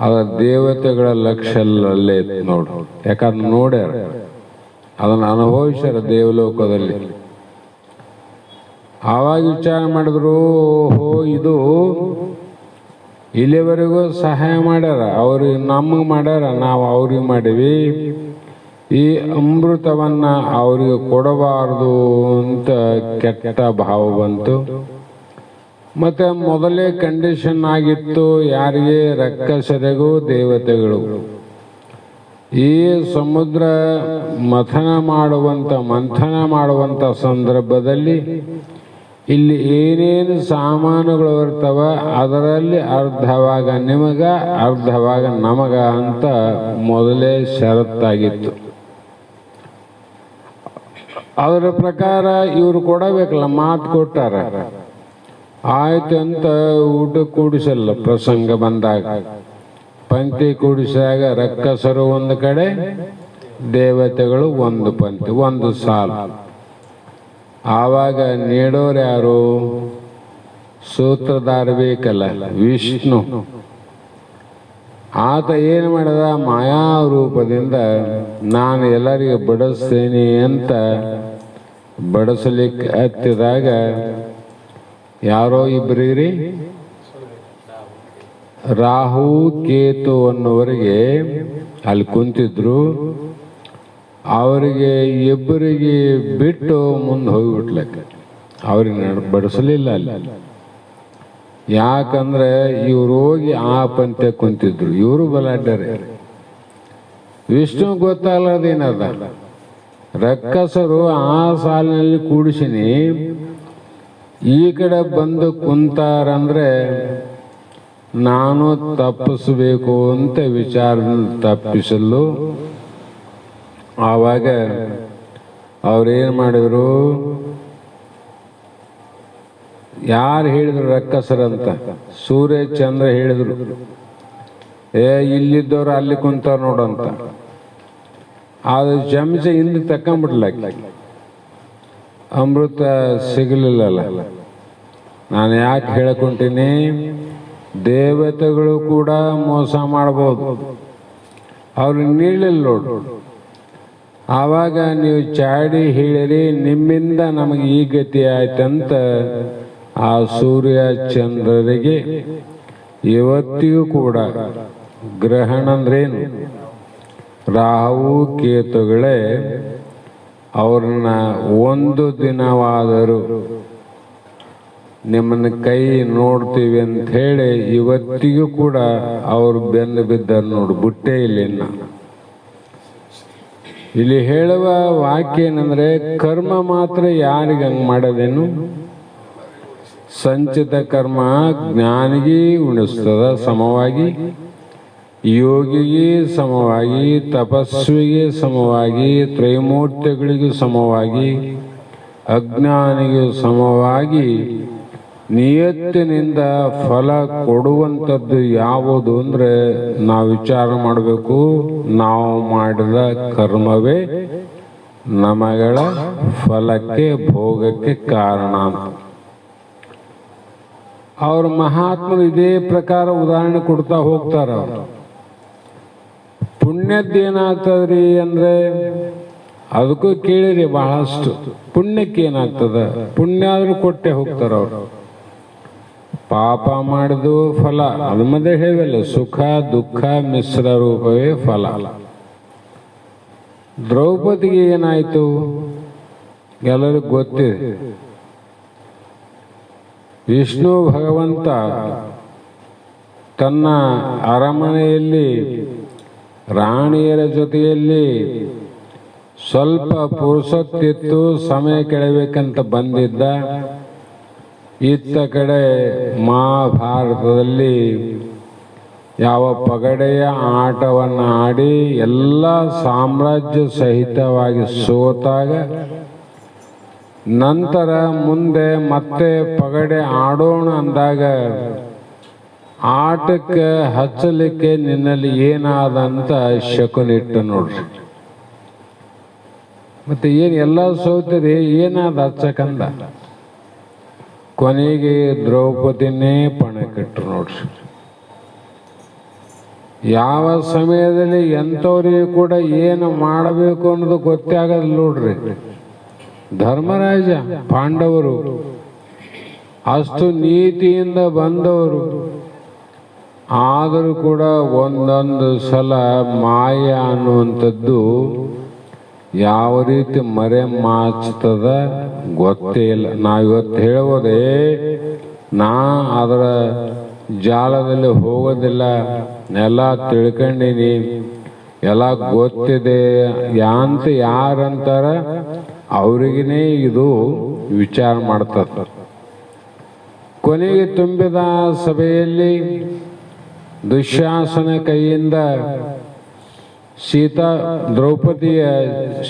ಅದರ ದೇವತೆಗಳ ಲಕ್ಷ್ಯ ಅಲ್ಲೇ ನೋಡು. ಯಾಕಂದ್ರೆ ನೋಡ್ಯಾರ, ಅದನ್ನು ಅನುಭವಿಸ್ಯಾರ ದೇವಲೋಕದಲ್ಲಿ. ಆವಾಗ ವಿಚಾರ ಮಾಡಿದ್ರು, ಇದು ಇಲ್ಲಿವರೆಗೂ ಸಹಾಯ ಮಾಡ್ಯಾರ, ಅವ್ರಿಗೆ ನಮಗೆ ಮಾಡ್ಯಾರ, ನಾವು ಅವ್ರಿಗೆ ಮಾಡೀವಿ. ಈ ಅಮೃತವನ್ನು ಅವರಿಗೆ ಕೊಡಬಾರ್ದು ಅಂತ ಕೆಟ್ಟ ಭಾವ ಬಂತು. ಮತ್ತೆ ಮೊದಲೇ ಕಂಡೀಷನ್ ಆಗಿತ್ತು ಯಾರಿಗೆ? ರಕ್ಕಸರಿಗೂ ದೇವತೆಗಳು. ಈ ಸಮುದ್ರ ಮಂಥನ ಮಾಡುವಂಥ ಸಂದರ್ಭದಲ್ಲಿ ಇಲ್ಲಿ ಏನೇನು ಸಾಮಾನುಗಳು ಇರ್ತವ ಅದರಲ್ಲಿ ಅರ್ಧವಾಗ ನಿಮಗ ಅರ್ಧವಾಗ ನಮಗ ಅಂತ ಮೊದಲೇ ಷರತ್ತಾಗಿತ್ತು. ಅದರ ಪ್ರಕಾರ ಇವರು ಕೊಡಬೇಕಲ್ಲ, ಮಾತು ಕೊಟ್ಟಾರ. ಆಯ್ತು ಅಂತ ಊಟ ಕೂಡಿಸಲ್ಲ. ಪ್ರಸಂಗ ಬಂದಾಗ ಪಂಕ್ತಿ ಕೂಡಿಸಿದಾಗ ರಕ್ಕಸರು ಒಂದು ಕಡೆ, ದೇವತೆಗಳು ಒಂದು ಪಂಕ್ತಿ, ಒಂದು ಸಾಲು. ಆವಾಗ ನೀಡೋರು ಯಾರು? ಸೂತ್ರಧಾರ ಬೇಕಲ್ಲ, ವಿಷ್ಣು. ಆತ ಏನು ಮಾಡಿದ? ಮಾಯಾ ರೂಪದಿಂದ ನಾನು ಎಲ್ಲರಿಗೆ ಬಡಿಸ್ತೇನೆ ಅಂತ ಬಡಿಸಲಿಕ್ಕೆ ಹತ್ತಿದಾಗ ಯಾರೋ ಇಬ್ಬರಿಗ್ರಿ ರಾಹು ಕೇತು ಅನ್ನೋವರಿಗೆ ಅಲ್ಲಿ ಕುಂತಿದ್ರು. ಅವರಿಗೆ ಇಬ್ಬರಿಗೆ ಬಿಟ್ಟು ಮುಂದೆ ಹೋಗಿಬಿಟ್ಲಕ್ಕೆ. ಅವ್ರಿಗೆ ಬಡಿಸಲಿಲ್ಲ ಅಲ್ಲಿ. ಯಾಕಂದ್ರೆ ಇವ್ರು ಹೋಗಿ ಆ ಪಂಥ್ಯ ಕುಂತಿದ್ರು, ಇವರು ಬಲಾಢ್ಯರೇ. ವಿಷ್ಣು ಗೊತ್ತಾಗಲ್ಲದೇನದ, ರಕ್ಕಸರು ಆ ಸಾಲಿನಲ್ಲಿ ಕೂಡಿಸಿನಿ ಈ ಕಡೆ ಬಂದು ಕುಂತಾರಂದ್ರೆ ನಾನು ತಪ್ಪಿಸಬೇಕು ಅಂತ ವಿಚಾರದಿಂದ ತಪ್ಪಿಸಲು ಆವಾಗ ಅವ್ರೇನು ಮಾಡಿದ್ರು, ಯಾರು ಹೇಳಿದ್ರು ರಕ್ಕಸರಂತ? ಸೂರ್ಯ ಚಂದ್ರ ಹೇಳಿದ್ರು, ಇಲ್ಲಿದ್ದವ್ರು ಅಲ್ಲಿ ಕುಂತಾರ ನೋಡಂತ. ಅದು ಚಮಚ ಹಿಂದೆ ತಕೊಂಡ್ಬಿಡ್ಲಕ್ಕ, ಅಮೃತ ಸಿಗಲಿಲ್ಲಲ್ಲ. ನಾನು ಯಾಕೆ ಹೇಳ್ಕೊಂತೀನಿ, ದೇವತೆಗಳು ಕೂಡ ಮೋಸ ಮಾಡ್ಬೋದು, ಅವ್ರಿಗೆ ನೀಡಲಿಲ್ಲ ನೋಡು. ಆವಾಗ ನೀವು ಚಾಡಿ ಹೇಳಿರಿ, ನಿಮ್ಮಿಂದ ನಮಗೆ ಈ ಗತಿ ಆಯ್ತಂತ ಆ ಸೂರ್ಯ ಚಂದ್ರರಿಗೆ ಇವತ್ತಿಗೂ ಕೂಡ ಗ್ರಹಣ ಅಂದ್ರೇನು, ರಾಹು ಕೇತುಗಳೇ ಅವ್ರನ್ನ ಒಂದು ದಿನವಾದರೂ ನಿಮ್ಮನ್ನ ಕೈ ನೋಡ್ತೀವಿ ಅಂತ ಹೇಳಿ ಇವತ್ತಿಗೂ ಕೂಡ ಅವರು ಬೆನ್ನು ಬಿದ್ದರು ನೋಡು, ಬುಟ್ಟೆ ಇಲ್ಲ. ಇಲ್ಲಿ ಹೇಳುವ ವಾಕ್ಯ ಏನಂದ್ರೆ, ಕರ್ಮ ಮಾತ್ರ ಯಾರಿಗೆ ಹಂಗೆ ಮಾಡೋದೇನು? ಸಂಚಿತ ಕರ್ಮ ಜ್ಞಾನಿಗೆ ಉಣಿಸ್ತದ ಸಮವಾಗಿ, ಯೋಗಿಗೆ ಸಮವಾಗಿ, ತಪಸ್ವಿಗೆ ಸಮವಾಗಿ, ತ್ರೈಮೂರ್ತಿಗಳಿಗೂ ಸಮವಾಗಿ, ಅಜ್ಞಾನಿಗೂ ಸಮವಾಗಿ ನಿಯತ್ತಿನಿಂದ ಫಲ ಕೊಡುವಂಥದ್ದು ಯಾವುದು ಅಂದರೆ ನಾವು ವಿಚಾರ ಮಾಡಬೇಕು. ನಾವು ಮಾಡಿದ ಕರ್ಮವೇ ನಮಗಳ ಫಲಕ್ಕೆ ಭೋಗಕ್ಕೆ ಕಾರಣ. ಅವ್ರ ಮಹಾತ್ಮರು ಇದೇ ಪ್ರಕಾರ ಉದಾಹರಣೆ ಕೊಡ್ತಾ ಹೋಗ್ತಾರ. ಪುಣ್ಯದ್ದೇನಾಗ್ತದ್ರಿ ಅಂದ್ರೆ ಅದಕ್ಕೂ ಕೇಳಿರಿ ಬಹಳಷ್ಟು. ಪುಣ್ಯಕ್ಕೆ ಏನಾಗ್ತದ? ಪುಣ್ಯ ಆದ್ರೂ ಕೊಟ್ಟೆ ಹೋಗ್ತಾರ ಅವರು. ಪಾಪ ಮಾಡಿದು ಫಲ, ಅದು ಮಧ್ಯೆ ಹೇಳಿವಲ್ಲ, ಸುಖ ದುಃಖ ಮಿಶ್ರ ರೂಪವೇ ಫಲ. ದ್ರೌಪದಿಗೆ ಏನಾಯ್ತು ಎಲ್ಲರಿಗೂ ಗೊತ್ತಿದೆ. ವಿಷ್ಣು ಭಗವಂತ ತನ್ನ ಅರಮನೆಯಲ್ಲಿ ರಾಣಿಯರ ಜೊತೆಯಲ್ಲಿ ಸ್ವಲ್ಪ ಪುರುಸೊತ್ತಿತ್ತು, ಸಮಯ ಕಳೆಯಬೇಕಂತ ಬಂದಿದ್ದ. ಇತ್ತ ಕಡೆ ಮಹಾಭಾರತದಲ್ಲಿ ಯಾವ ಪಗಡೆಯ ಆಟವನ್ನು ಆಡಿ ಎಲ್ಲ ಸಾಮ್ರಾಜ್ಯ ಸಹಿತವಾಗಿ ಸೋತಾಗ ನಂತರ ಮುಂದೆ ಮತ್ತೆ ಪಗಡೆ ಆಡೋಣ ಅಂದಾಗ ಆಟಕ್ಕೆ ಹಚ್ಚಲಿಕ್ಕೆ ನಿನ್ನಲ್ಲಿ ಏನಾದಂತ ಶಕುನಿಟ್ಟು ನೋಡ್ರಿ. ಮತ್ತೆ ಏನು ಎಲ್ಲ ಸೋತಿರಿ, ಏನಾದ ಹಚ್ಚಕಂದ? ಕೊನೆಗೆ ದ್ರೌಪದಿನೇ ಪಣಕ್ಕಿಟ್ರು ನೋಡ್ರಿ. ಯಾವ ಸಮಯದಲ್ಲಿ ಎಂಥವ್ರಿಗೆ ಕೂಡ ಏನು ಮಾಡಬೇಕು ಅನ್ನೋದು ಗೊತ್ತೇ ಆಗೋದಿಲ್ಲ ನೋಡ್ರಿ. ಧರ್ಮರಾಜ ಪಾಂಡವರು ಅಷ್ಟು ನೀತಿಯಿಂದ ಬಂದವರು, ಆದರೂ ಕೂಡ ಒಂದೊಂದು ಸಲ ಮಾಯ ಅನ್ನುವಂಥದ್ದು ಯಾವ ರೀತಿ ಮರೆ ಮಾಚ್ತದ ಗೊತ್ತೇ ಇಲ್ಲ. ನಾವಿವತ್ತು ಹೇಳೋದೇ ನಾ ಅದರ ಜಾಲದಲ್ಲಿ ಹೋಗೋದಿಲ್ಲ, ಎಲ್ಲ ತಿಳ್ಕೊಂಡಿನಿ, ಎಲ್ಲ ಗೊತ್ತಿದೆ ಯಾಂತ ಯಾರಂತಾರ ಅವ್ರಿಗೇ ಇದು ವಿಚಾರ ಮಾಡ್ತದ. ಕೊನೆಗೆ ತುಂಬಿದ ಸಭೆಯಲ್ಲಿ ದುಶ್ಯಾಸನ ಕೈಯಿಂದ ಸೀತಾ ದ್ರೌಪದಿಯ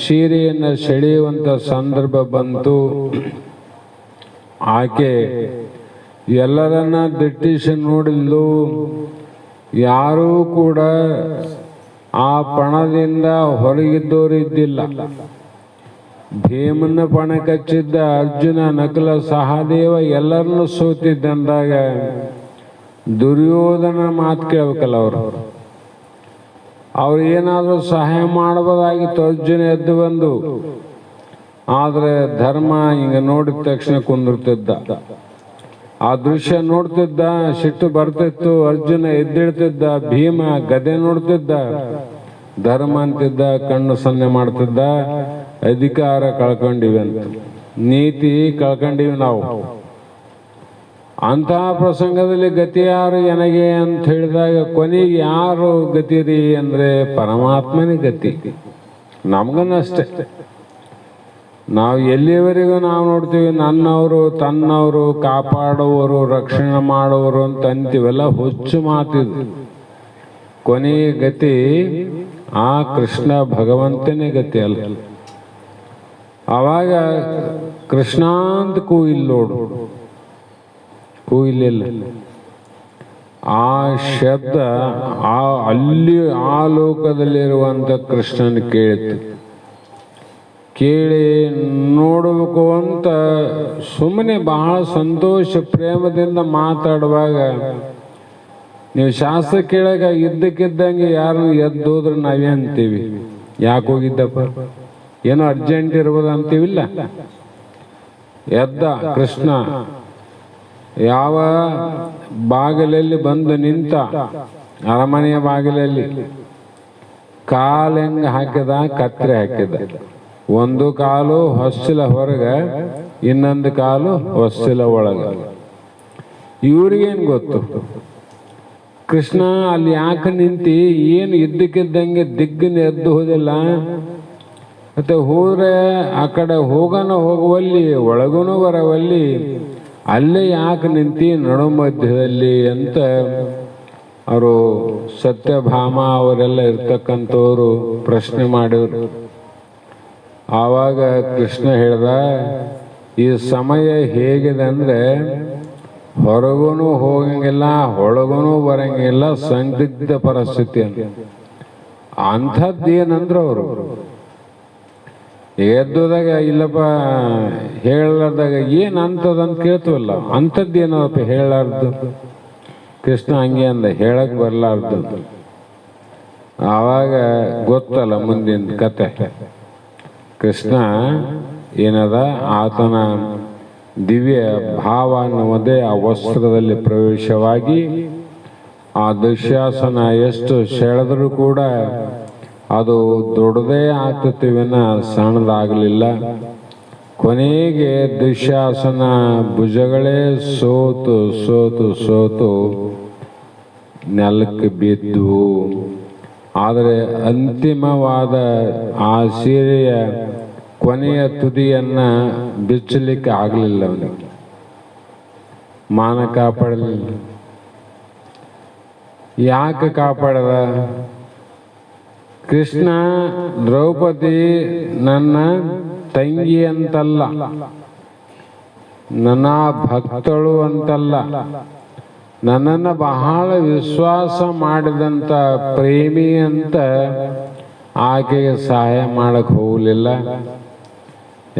ಸೀರೆಯನ್ನು ಸೆಳೆಯುವಂಥ ಸಂದರ್ಭ ಬಂತು. ಆಕೆ ಎಲ್ಲರನ್ನ ದಿಟ್ಟಿಸಿ ನೋಡಿದ್ಲು. ಯಾರೂ ಕೂಡ ಆ ಪಣದಿಂದ ಹೊರಗಿದ್ದವರು ಇದ್ದಿಲ್ಲ. ಭೀಮನ ಪಣ ಕಚ್ಚಿದ್ದ ಅರ್ಜುನ, ನಕಲ, ಸಹದೇವ ಎಲ್ಲರನ್ನೂ ಸೋತಿದ್ದಂದಾಗ ದುರ್ಯೋಧನ ಮಾತು ಕೇಳಬೇಕಲ್ಲ ಅವ್ರು ಏನಾದರೂ ಸಹಾಯ ಮಾಡಬಹುದಾಗಿತ್ತು. ಅರ್ಜುನ ಎದ್ದು ಬಂದು, ಆದರೆ ಧರ್ಮ ಹಿಂಗೆ ನೋಡಿದ ತಕ್ಷಣ ಕುಂದಿರ್ತಿದ್ದ. ಆ ದೃಶ್ಯ ನೋಡ್ತಿದ್ದ, ಸಿಟ್ಟು ಬರ್ತಿತ್ತು. ಅರ್ಜುನ ಎದ್ದಿಡ್ತಿದ್ದ, ಭೀಮ ಗದೆ ನೋಡ್ತಿದ್ದ. ಧರ್ಮ ಅಂತಿದ್ದ, ಕಣ್ಣು ಸನ್ನೆ ಮಾಡ್ತಿದ್ದ, ಅಧಿಕಾರ ಕಳ್ಕೊಂಡಿವಿ ಅಂತ, ನೀತಿ ಕಳ್ಕೊಂಡಿವಿ ನಾವು. ಅಂತಹ ಪ್ರಸಂಗದಲ್ಲಿ ಗತಿ ಯಾರು ಎನಗೆ ಅಂತ ಹೇಳಿದಾಗ ಕೊನೆಗೆ ಯಾರು ಗತಿ ರೀ ಅಂದರೆ ಪರಮಾತ್ಮನೇ ಗತಿ. ನಮ್ಗನ್ನಷ್ಟೇ. ನಾವು ಎಲ್ಲಿವರೆಗೂ ನಾವು ನೋಡ್ತೀವಿ ನನ್ನವರು, ತನ್ನವರು, ಕಾಪಾಡುವವರು, ರಕ್ಷಣೆ ಮಾಡುವವರು ಅಂತ ಅಂತೀವಲ್ಲ, ಹುಚ್ಚು ಮಾತಿದು. ಕೊನೆಯ ಗತಿ ಆ ಕೃಷ್ಣ ಭಗವಂತನೇ ಗತಿ ಅಲ್ಲ. ಆವಾಗ ಕೃಷ್ಣಾಂತ ಕೂಯಿಲ್ ನೋಡು, ಕೂಯಿಲಿಲ್ಲ. ಆ ಶಬ್ದ ಅಲ್ಲಿ ಆ ಲೋಕದಲ್ಲಿರುವಂಥ ಕೃಷ್ಣನ ಕೇಳಿತು. ಕೇಳಿ ನೋಡಬೇಕು ಅಂತ ಸುಮ್ಮನೆ ಬಹಳ ಸಂತೋಷ ಪ್ರೇಮದಿಂದ ಮಾತಾಡುವಾಗ, ನೀವು ಶಾಸ್ತ್ರ ಕೇಳಾಗ ಇದ್ದಕ್ಕಿದ್ದಂಗೆ ಯಾರು ಎದ್ದೋದ್ರೆ ನಾವೇ ಅಂತೀವಿ, ಯಾಕೆ ಹೋಗಿದ್ದಪ್ಪ, ಏನೋ ಅರ್ಜೆಂಟ್ ಇರ್ಬೋದು ಅಂತೀವಿಲ್ಲ. ಎದ್ದ ಕೃಷ್ಣ, ಯಾವ ಬಾಗಿಲಲ್ಲಿ ಬಂದು ನಿಂತ, ಅರಮನೆಯ ಬಾಗಿಲಲ್ಲಿ ಕಾಲು ಹೆಂಗೆ ಹಾಕಿದ, ಕತ್ರೆ ಹಾಕಿದ. ಒಂದು ಕಾಲು ಹೊಸ್ತಿಲ ಹೊರಗೆ, ಇನ್ನೊಂದು ಕಾಲು ಹೊಸ್ತಿಲ ಒಳಗೆ. ಇವ್ರಿಗೇನು ಗೊತ್ತು ಕೃಷ್ಣ ಅಲ್ಲಿ ಯಾಕೆ ನಿಂತಿ, ಏನು ಇದ್ದಕ್ಕಿದ್ದಂಗೆ ದಿಗ್ಗನ ಎದ್ದು ಹೋದಿಲ್ಲ, ಮತ್ತೆ ಹೋದ್ರೆ ಆ ಕಡೆ ಹೋಗುವಲ್ಲಿ ಒಳಗೂ ಬರವಲ್ಲಿ, ಅಲ್ಲೇ ಯಾಕೆ ನಿಂತಿ ನಡು ಮಧ್ಯದಲ್ಲಿ ಅಂತ ಅವರು ಸತ್ಯಭಾಮ ಅವರೆಲ್ಲ ಇರ್ತಕ್ಕಂಥವ್ರು ಪ್ರಶ್ನೆ ಮಾಡಿದ್ರು. ಆವಾಗ ಕೃಷ್ಣ ಹೇಳ್ದ, ಈ ಸಮಯ ಹೇಗಿದೆ ಅಂದರೆ ಹೊರಗೂ ಹೋಗಂಗಿಲ್ಲ, ಒಳಗೂ ಬರಂಗಿಲ್ಲ, ಸಂದಿಗ್ಧ ಪರಿಸ್ಥಿತಿ ಅಂತ. ಅಂಥದ್ದೇನಂದ್ರೆ ಅವರು ಎದ್ದೋದಾಗ ಇಲ್ಲಪ್ಪ ಹೇಳಲಾರ್ದಾಗ ಏನು ಅಂಥದಂತ ಕೇಳ್ತೀವಲ್ಲ, ಅಂಥದ್ದೇನಪ್ಪ ಹೇಳಲಾರ್ದು. ಕೃಷ್ಣ ಹಂಗೆ ಅಂದ, ಹೇಳಕ್ಕೆ ಬರಲಾರ್ದು. ಆವಾಗ ಗೊತ್ತಲ್ಲ ಮುಂದಿನ ಕತೆ. ಕೃಷ್ಣ ಏನದ, ಆತನ ದಿವ್ಯ ಭಾವ ಅನ್ನುವುದೇ ಆ ವಸ್ತ್ರದಲ್ಲಿ ಪ್ರವೇಶವಾಗಿ ಆ ದುಶ್ಯಾಸನ ಎಷ್ಟು ಸೆಳೆದರೂ ಕೂಡ ಅದು ದೊಡ್ಡದೇ ಆಗ್ತತಿವಿನ ಸಣ್ಣದಾಗಲಿಲ್ಲ. ಕೊನೆಗೆ ದುಶ್ಯಾಸನ ಭುಜಗಳೇ ಸೋತು ಸೋತು ಸೋತು ನೆಲಕ್ಕೆ ಬಿದ್ದು. ಆದರೆ ಅಂತಿಮವಾದ ಆ ಸೀರೆಯ ಕೊನೆಯ ತುದಿಯನ್ನ ಬಿಚ್ಚಲಿಕ್ಕೆ ಆಗಲಿಲ್ಲ. ಅವನಿಗೆ ಮಾನ ಕಾಪಾಡಲಿಲ್ಲ. ಯಾಕೆ ಕಾಪಾಡದ? ಕೃಷ್ಣ ದ್ರೌಪದಿ ನನ್ನ ತಂಗಿ ಅಂತಲ್ಲ, ನನ್ನ ಭಕ್ತಳು ಅಂತಲ್ಲ, ನನ್ನನ್ನು ಬಹಳ ವಿಶ್ವಾಸ ಮಾಡಿದಂಥ ಪ್ರೇಮಿ ಅಂತ ಆಕೆಗೆ ಸಹಾಯ ಮಾಡಕ್ಕೆ ಹೋಗಲಿಲ್ಲ.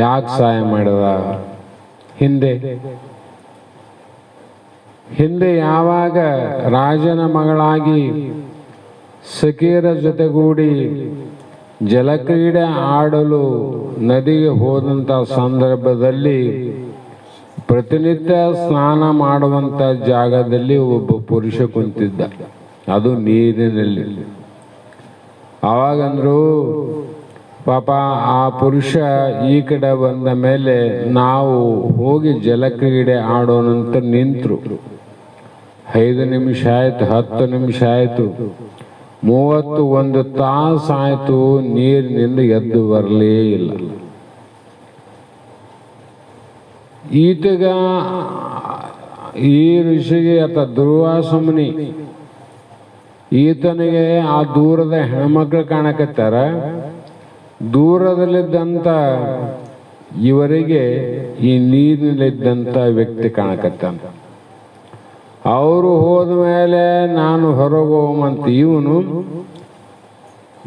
ಯಾಕೆ ಸಹಾಯ ಮಾಡಿದ? ಹಿಂದೆ ಯಾವಾಗ ರಾಜನ ಮಗಳಾಗಿ ಸಖಿಯರ ಜೊತೆಗೂಡಿ ಜಲಕ್ರೀಡೆ ಆಡಲು ನದಿಗೆ ಹೋದಂಥ ಸಂದರ್ಭದಲ್ಲಿ ಪ್ರತಿನಿತ್ಯ ಸ್ನಾನ ಮಾಡುವಂಥ ಜಾಗದಲ್ಲಿ ಒಬ್ಬ ಪುರುಷ ಕುಂತಿದ್ದ, ಅದು ನೀರಿನಲ್ಲಿ. ಆವಾಗಂದ್ರು ಪಾಪ ಆ ಪುರುಷ ಈ ಕಡೆ ಬಂದ ಮೇಲೆ ನಾವು ಹೋಗಿ ಜಲಕ್ರೀಡೆ ಆಡೋಣಂತ ನಿಂತರು. 5 ನಿಮಿಷ ಆಯ್ತು, 10 ನಿಮಿಷ ಆಯ್ತು, 31 ತಾಸು ಆಯ್ತು, ನೀರಿನಿಂದ ಎದ್ದು ಬರಲೇ ಇಲ್ಲ. ಈತಗ ಈ ಋಷಿಗೆ ಆತ ದುರ್ವಾಸ ಮುನಿ, ಈತನಿಗೆ ಆ ದೂರದ ಹೆಣ್ಮಕ್ಳು ಕಾಣಕತ್ತಾರ. ದೂರದಲ್ಲಿದ್ದಂಥ ಇವರಿಗೆ ಈ ನೀರಿನಲ್ಲಿದ್ದಂಥ ವ್ಯಕ್ತಿ ಕಾಣಕತ್ತಾನ. ಅವರು ಹೋದ ಮೇಲೆ ನಾನು ಹೊರಗೆ ಹೋಗಂತ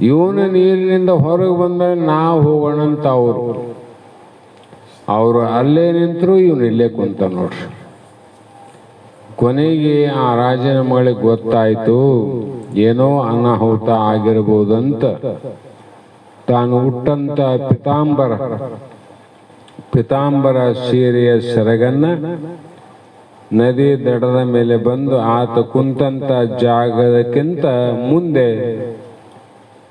ಇವನು ನೀರಿನಿಂದ ಹೊರಗೆ ಬಂದರೆ ನಾವು ಹೋಗೋಣ ಅಂತ ಅವರು ಅಲ್ಲೇ ನಿಂತರು, ಇವನು ಇಲ್ಲೇ ಕುಂತ ನೋಡ್ರಿ. ಕೊನೆಗೆ ಆ ರಾಜನ ಮಗಳಿಗೆ ಗೊತ್ತಾಯ್ತು ಏನೋ ಅನಾಹುತ ಆಗಿರ್ಬೋದಂತ ತಾನು ಹುಟ್ಟಂತ ಪಿತಾಂಬರ ಸೀರೆಯ ಸೆರಗನ್ನ ನದಿ ದಡದ ಮೇಲೆ ಬಂದು ಆತ ಕುಂತಂತ ಜಾಗದಕ್ಕಿಂತ ಮುಂದೆ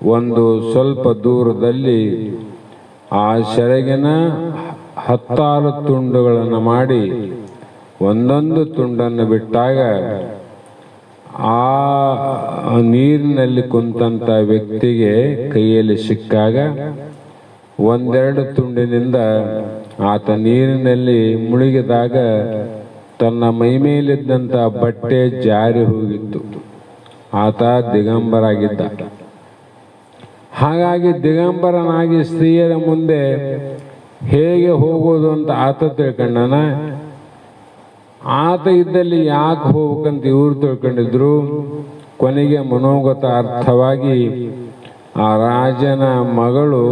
ಒಂದು ಸ್ವಲ್ಪ ದೂರದಲ್ಲಿ ಆ ಸೆರಗಿನ 16 ತುಂಡುಗಳನ್ನು ಮಾಡಿ ಒಂದೊಂದು ತುಂಡನ್ನು ಬಿಟ್ಟಾಗ ಆ ನೀರಿನಲ್ಲಿ ಕುಂತಂತ ವ್ಯಕ್ತಿಗೆ ಕೈಯಲ್ಲಿ ಸಿಕ್ಕಾಗ ಒಂದೆರಡು ತುಂಡಿನಿಂದ ಆತ ನೀರಿನಲ್ಲಿ ಮುಳುಗಿದಾಗ ತನ್ನ ಮೈಮೇಲಿದ್ದಂಥ ಬಟ್ಟೆ ಜಾರಿ ಹೋಗಿತ್ತು. ಆತ ದಿಗಂಬರಾಗಿದ್ದ. ಹಾಗಾಗಿ ದಿಗಂಬರನಾಗಿ ಸ್ತ್ರೀಯರ ಮುಂದೆ ಹೇಗೆ ಹೋಗೋದು ಅಂತ ಆತ ತಿಳ್ಕೊಂಡನ. ಆತ ಇದ್ದಲ್ಲಿ ಯಾಕೆ ಹೋಗ್ಬೇಕಂತ ಇವ್ರು ತಿಳ್ಕೊಂಡಿದ್ರು. ಕೊನೆಗೆ ಮನೋಗತ ಅರ್ಥವಾಗಿ ಆ ರಾಜನ ಮಗಳು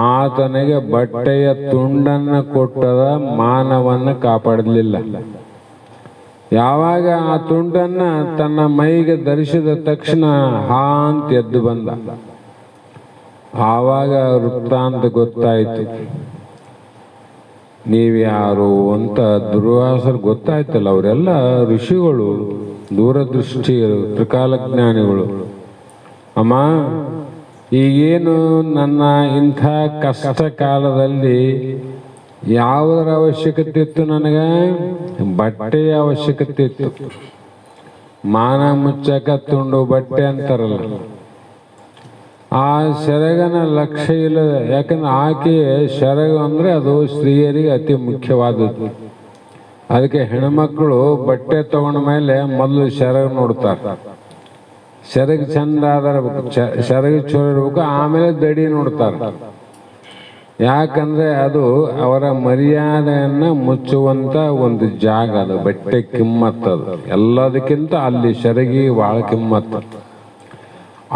ಆತನಿಗೆ ಬಟ್ಟೆಯ ತುಂಡನ್ನು ಕೊಟ್ಟದ ಮಾನವನ್ನು ಕಾಪಾಡಲಿಲ್ಲ. ಯಾವಾಗ ಆ ತುಂಡನ್ನ ತನ್ನ ಮೈಗೆ ಧರಿಸಿದ ತಕ್ಷಣ ಹಾಂತ ಎದ್ದು ಬಂದ. ಆವಾಗ ವೃತ್ತಾಂತ ಗೊತ್ತಾಯಿತು. ನೀವ್ಯಾರು ಅಂತ ದುರ್ವಾಸರು ಗೊತ್ತಾಯ್ತಲ್ಲ. ಅವರೆಲ್ಲ ಋಷಿಗಳು, ದೂರದೃಷ್ಟಿಯರು, ತ್ರಿಕಾಲಜ್ಞಾನಿಗಳು. ಅಮ್ಮ, ಈಗೇನು ನನ್ನ ಇಂಥ ಕಷ್ಟ ಕಾಲದಲ್ಲಿ ಯಾವುದರ ಅವಶ್ಯಕತೆ ಇತ್ತು? ನನಗೆ ಬಟ್ಟೆಯ ಅವಶ್ಯಕತೆ ಇತ್ತು. ಮಾನ ಮುಚ್ಚಕ ತುಂಡು ಬಟ್ಟೆ ಅಂತಾರಲ್ಲ, ಆ ಸೆರಗನ ಲಕ್ಷ್ಯ ಇಲ್ಲ. ಯಾಕಂದ್ರೆ ಆಕೆಯ ಸೆರಗು ಅಂದರೆ ಅದು ಸ್ತ್ರೀಯರಿಗೆ ಅತಿ ಮುಖ್ಯವಾದದ್ದು. ಅದಕ್ಕೆ ಹೆಣ್ಮಕ್ಳು ಬಟ್ಟೆ ತಗೊಂಡ ಮೇಲೆ ಮೊದಲು ಸೆರಗು ನೋಡ್ತಾರೆ. ಸೆರಗು ಚಂದ ಆಗಿರ್ಬೇಕು, ಸೆರಗು ಚಲೋ ಇರ್ಬೇಕು, ಆಮೇಲೆ ದಡಿ ನೋಡ್ತಾರೆ. ಯಾಕಂದ್ರೆ ಅದು ಅವರ ಮರ್ಯಾದೆಯನ್ನು ಮುಚ್ಚುವಂತ ಒಂದು ಜಾಗ. ಅದು ಬಟ್ಟೆ ಕಿಮ್ಮತ್ತದು. ಎಲ್ಲದಕ್ಕಿಂತ ಅಲ್ಲಿ ಸೆರಗಿ ಭಾಳ ಕಿಮ್ಮತ್ತು.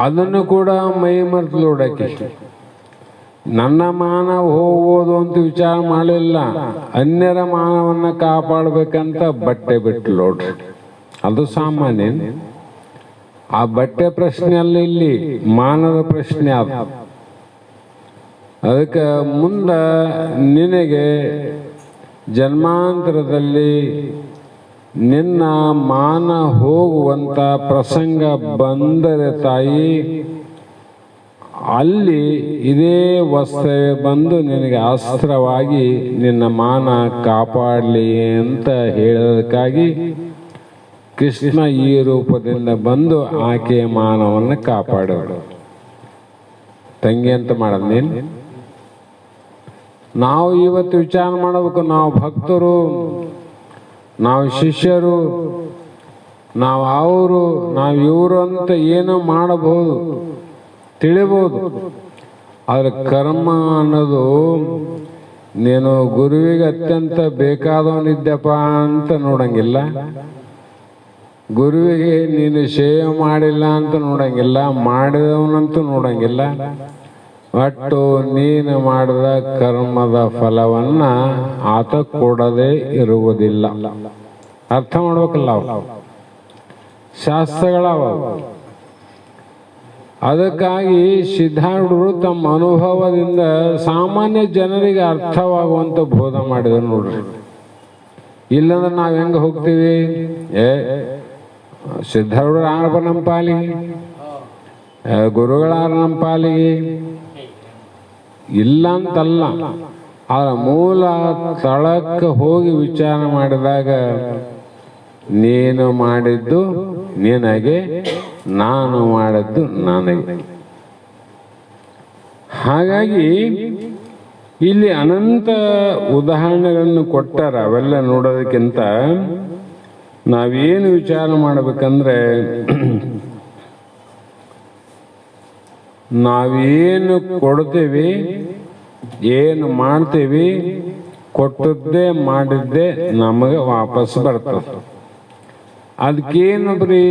ಅದನ್ನು ಕೂಡ ಮೈ ಮರೆತು ನೋಡಕ್ಕೆ ನನ್ನ ಮಾನ ಹೋಗೋದು ಅಂತ ವಿಚಾರ ಮಾಡಲಿಲ್ಲ. ಅನ್ಯರ ಮಾನವನ್ನ ಕಾಪಾಡಬೇಕಂತ ಬಟ್ಟೆ ಬಿಟ್ಟು ನೋಡ್ರಿ. ಅದು ಸಾಮಾನ್ಯ. ಆ ಬಟ್ಟೆ ಪ್ರಶ್ನೆ ಅಲ್ಲ, ಇಲ್ಲಿ ಮಾನದ ಪ್ರಶ್ನೆ ಅದು. ಅದಕ್ಕೆ ಮುಂದೆ ನಿನಗೆ ಜನ್ಮಾಂತರದಲ್ಲಿ ನಿನ್ನ ಮಾನ ಹೋಗುವಂತ ಪ್ರಸಂಗ ಬಂದರೆ ತಾಯಿ, ಅಲ್ಲಿ ಇದೇ ವಸ್ತ್ರವೇ ಬಂದು ನಿನಗೆ ಅಸ್ತ್ರವಾಗಿ ನಿನ್ನ ಮಾನ ಕಾಪಾಡಲಿ ಅಂತ ಹೇಳೋದಕ್ಕಾಗಿ ಕೃಷ್ಣ ಈ ರೂಪದಿಂದ ಬಂದು ಆಕೆಯ ಮಾನವನ್ನು ಕಾಪಾಡೋದು. ತಂಗಿ ಅಂತ ಮಾಡೋದು ನೀನು. ನಾವು ಇವತ್ತು ವಿಚಾರ ಮಾಡಬೇಕು. ನಾವು ಭಕ್ತರು, ನಾವು ಶಿಷ್ಯರು, ನಾವು ಅವರು, ನಾವು ಇವರು ಅಂತ ಏನೋ ಮಾಡಬಹುದು, ತಿಳಿಬಹುದು. ಆದರೆ ಕರ್ಮ ಅನ್ನೋದು ನೀನು ಗುರುವಿಗೆ ಅತ್ಯಂತ ಬೇಕಾದವನಿದ್ದಪ್ಪ ಅಂತ ನೋಡಂಗಿಲ್ಲ, ಗುರುವಿಗೆ ನೀನು ಸೇವೆ ಮಾಡಿಲ್ಲ ಅಂತ ನೋಡಂಗಿಲ್ಲ, ಮಾಡಿದವನಂತೂ ನೋಡಂಗಿಲ್ಲ. ಒಟ್ಟು ನೀನು ಮಾಡಿದ ಕರ್ಮದ ಫಲವನ್ನ ಆತ ಕೊಡದೇ ಇರುವುದಿಲ್ಲ. ಅರ್ಥ ಮಾಡ್ಬೇಕಲ್ಲ. ಅವು ಶಾಸ್ತ್ರಗಳವ. ಅದಕ್ಕಾಗಿ ಸಿದ್ಧಾರೂಢರು ತಮ್ಮ ಅನುಭವದಿಂದ ಸಾಮಾನ್ಯ ಜನರಿಗೆ ಅರ್ಥವಾಗುವಂತ ಬೋಧ ಮಾಡಿದ್ರು ನೋಡ್ರಿ. ಇಲ್ಲಂದ್ರೆ ನಾವ್ ಹೆಂಗ ಹೋಗ್ತೀವಿ? ಸಿದ್ಧಾರೂಢರು ಆರಪ್ಪ ನಮ್ಮ ಪಾಲಿಗೆ, ಗುರುಗಳಾರ ನಮ್ಮ ಪಾಲಿಗೆ ಇಲ್ಲ ಅಂತಲ್ಲ. ಅದರ ಮೂಲ ತಳಕ್ಕೆ ಹೋಗಿ ವಿಚಾರ ಮಾಡಿದಾಗ ನೀನು ಮಾಡಿದ್ದು ನಿನಗೆ, ನಾನು ಮಾಡಿದ್ದು ನನಗೆ. ಹಾಗಾಗಿ ಇಲ್ಲಿ ಅನಂತ ಉದಾಹರಣೆಗಳನ್ನು ಕೊಟ್ಟಾರ. ಅವೆಲ್ಲ ನೋಡೋದಕ್ಕಿಂತ ನಾವೇನು ವಿಚಾರ ಮಾಡಬೇಕಂದ್ರೆ, ನಾವೇನು ಕೊಡ್ತೀವಿ, ಏನು ಮಾಡ್ತೀವಿ, ಕೊಟ್ಟದ್ದೇ ಮಾಡಿದ್ದೇ ನಮಗೆ ವಾಪಸ್ ಬರ್ತದೆ. ಅದಕ್ಕೇನು ಬರೀ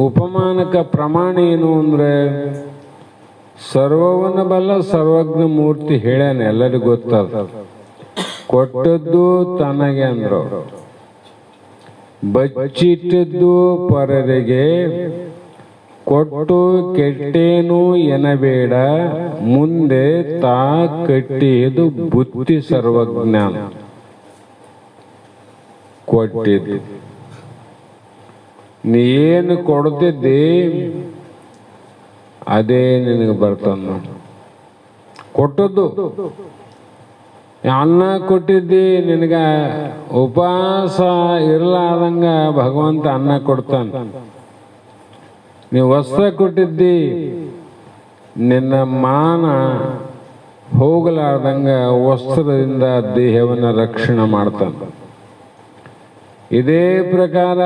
ಉಪಮಾನಕ ಪ್ರಮಾಣ ಏನು ಅಂದ್ರೆ, ಸರ್ವವನ್ನ ಬಲ್ಲ ಸರ್ವಜ್ಞ ಮೂರ್ತಿ ಹೇಳ್ಯಾನೆ, ಎಲ್ಲರಿಗೂ ಗೊತ್ತದ. ಕೊಟ್ಟದ್ದು ತನಗೆ ಅಂದ್ರು, ಬಚ್ಚಿಟ್ಟದ್ದು ಪರರಿಗೆ, ಕೊಟ್ಟು ಕೆಟ್ಟೇನು ಎನಬೇಡ, ಮುಂದೆ ತಾ ಕಟ್ಟಿಯದು ಬುದ್ಧಿ ಸರ್ವಜ್ಞಾನ. ಕೊಟ್ಟಿದ್ದು ನೀನು ಕೊಡ್ತಿದ್ದಿ, ಅದೇ ನಿನಗೆ ಬರ್ತದ. ಕೊಟ್ಟದ್ದು ಅನ್ನ ಕೊಟ್ಟಿದ್ದಿ, ನಿನಗ ಉಪವಾಸ ಇರಲಾರ್ದಂಗ ಭಗವಂತ ಅನ್ನ ಕೊಡ್ತಾನೆ. ನೀವು ವಸ್ತ್ರ ಕೊಟ್ಟಿದ್ದಿ, ನಿನ್ನ ಮಾನ ಹೋಗಲಾರ್ದಂಗ ವಸ್ತ್ರದಿಂದ ದೇಹವನ್ನು ರಕ್ಷಣೆ ಮಾಡ್ತಾನೆ. ಇದೇ ಪ್ರಕಾರ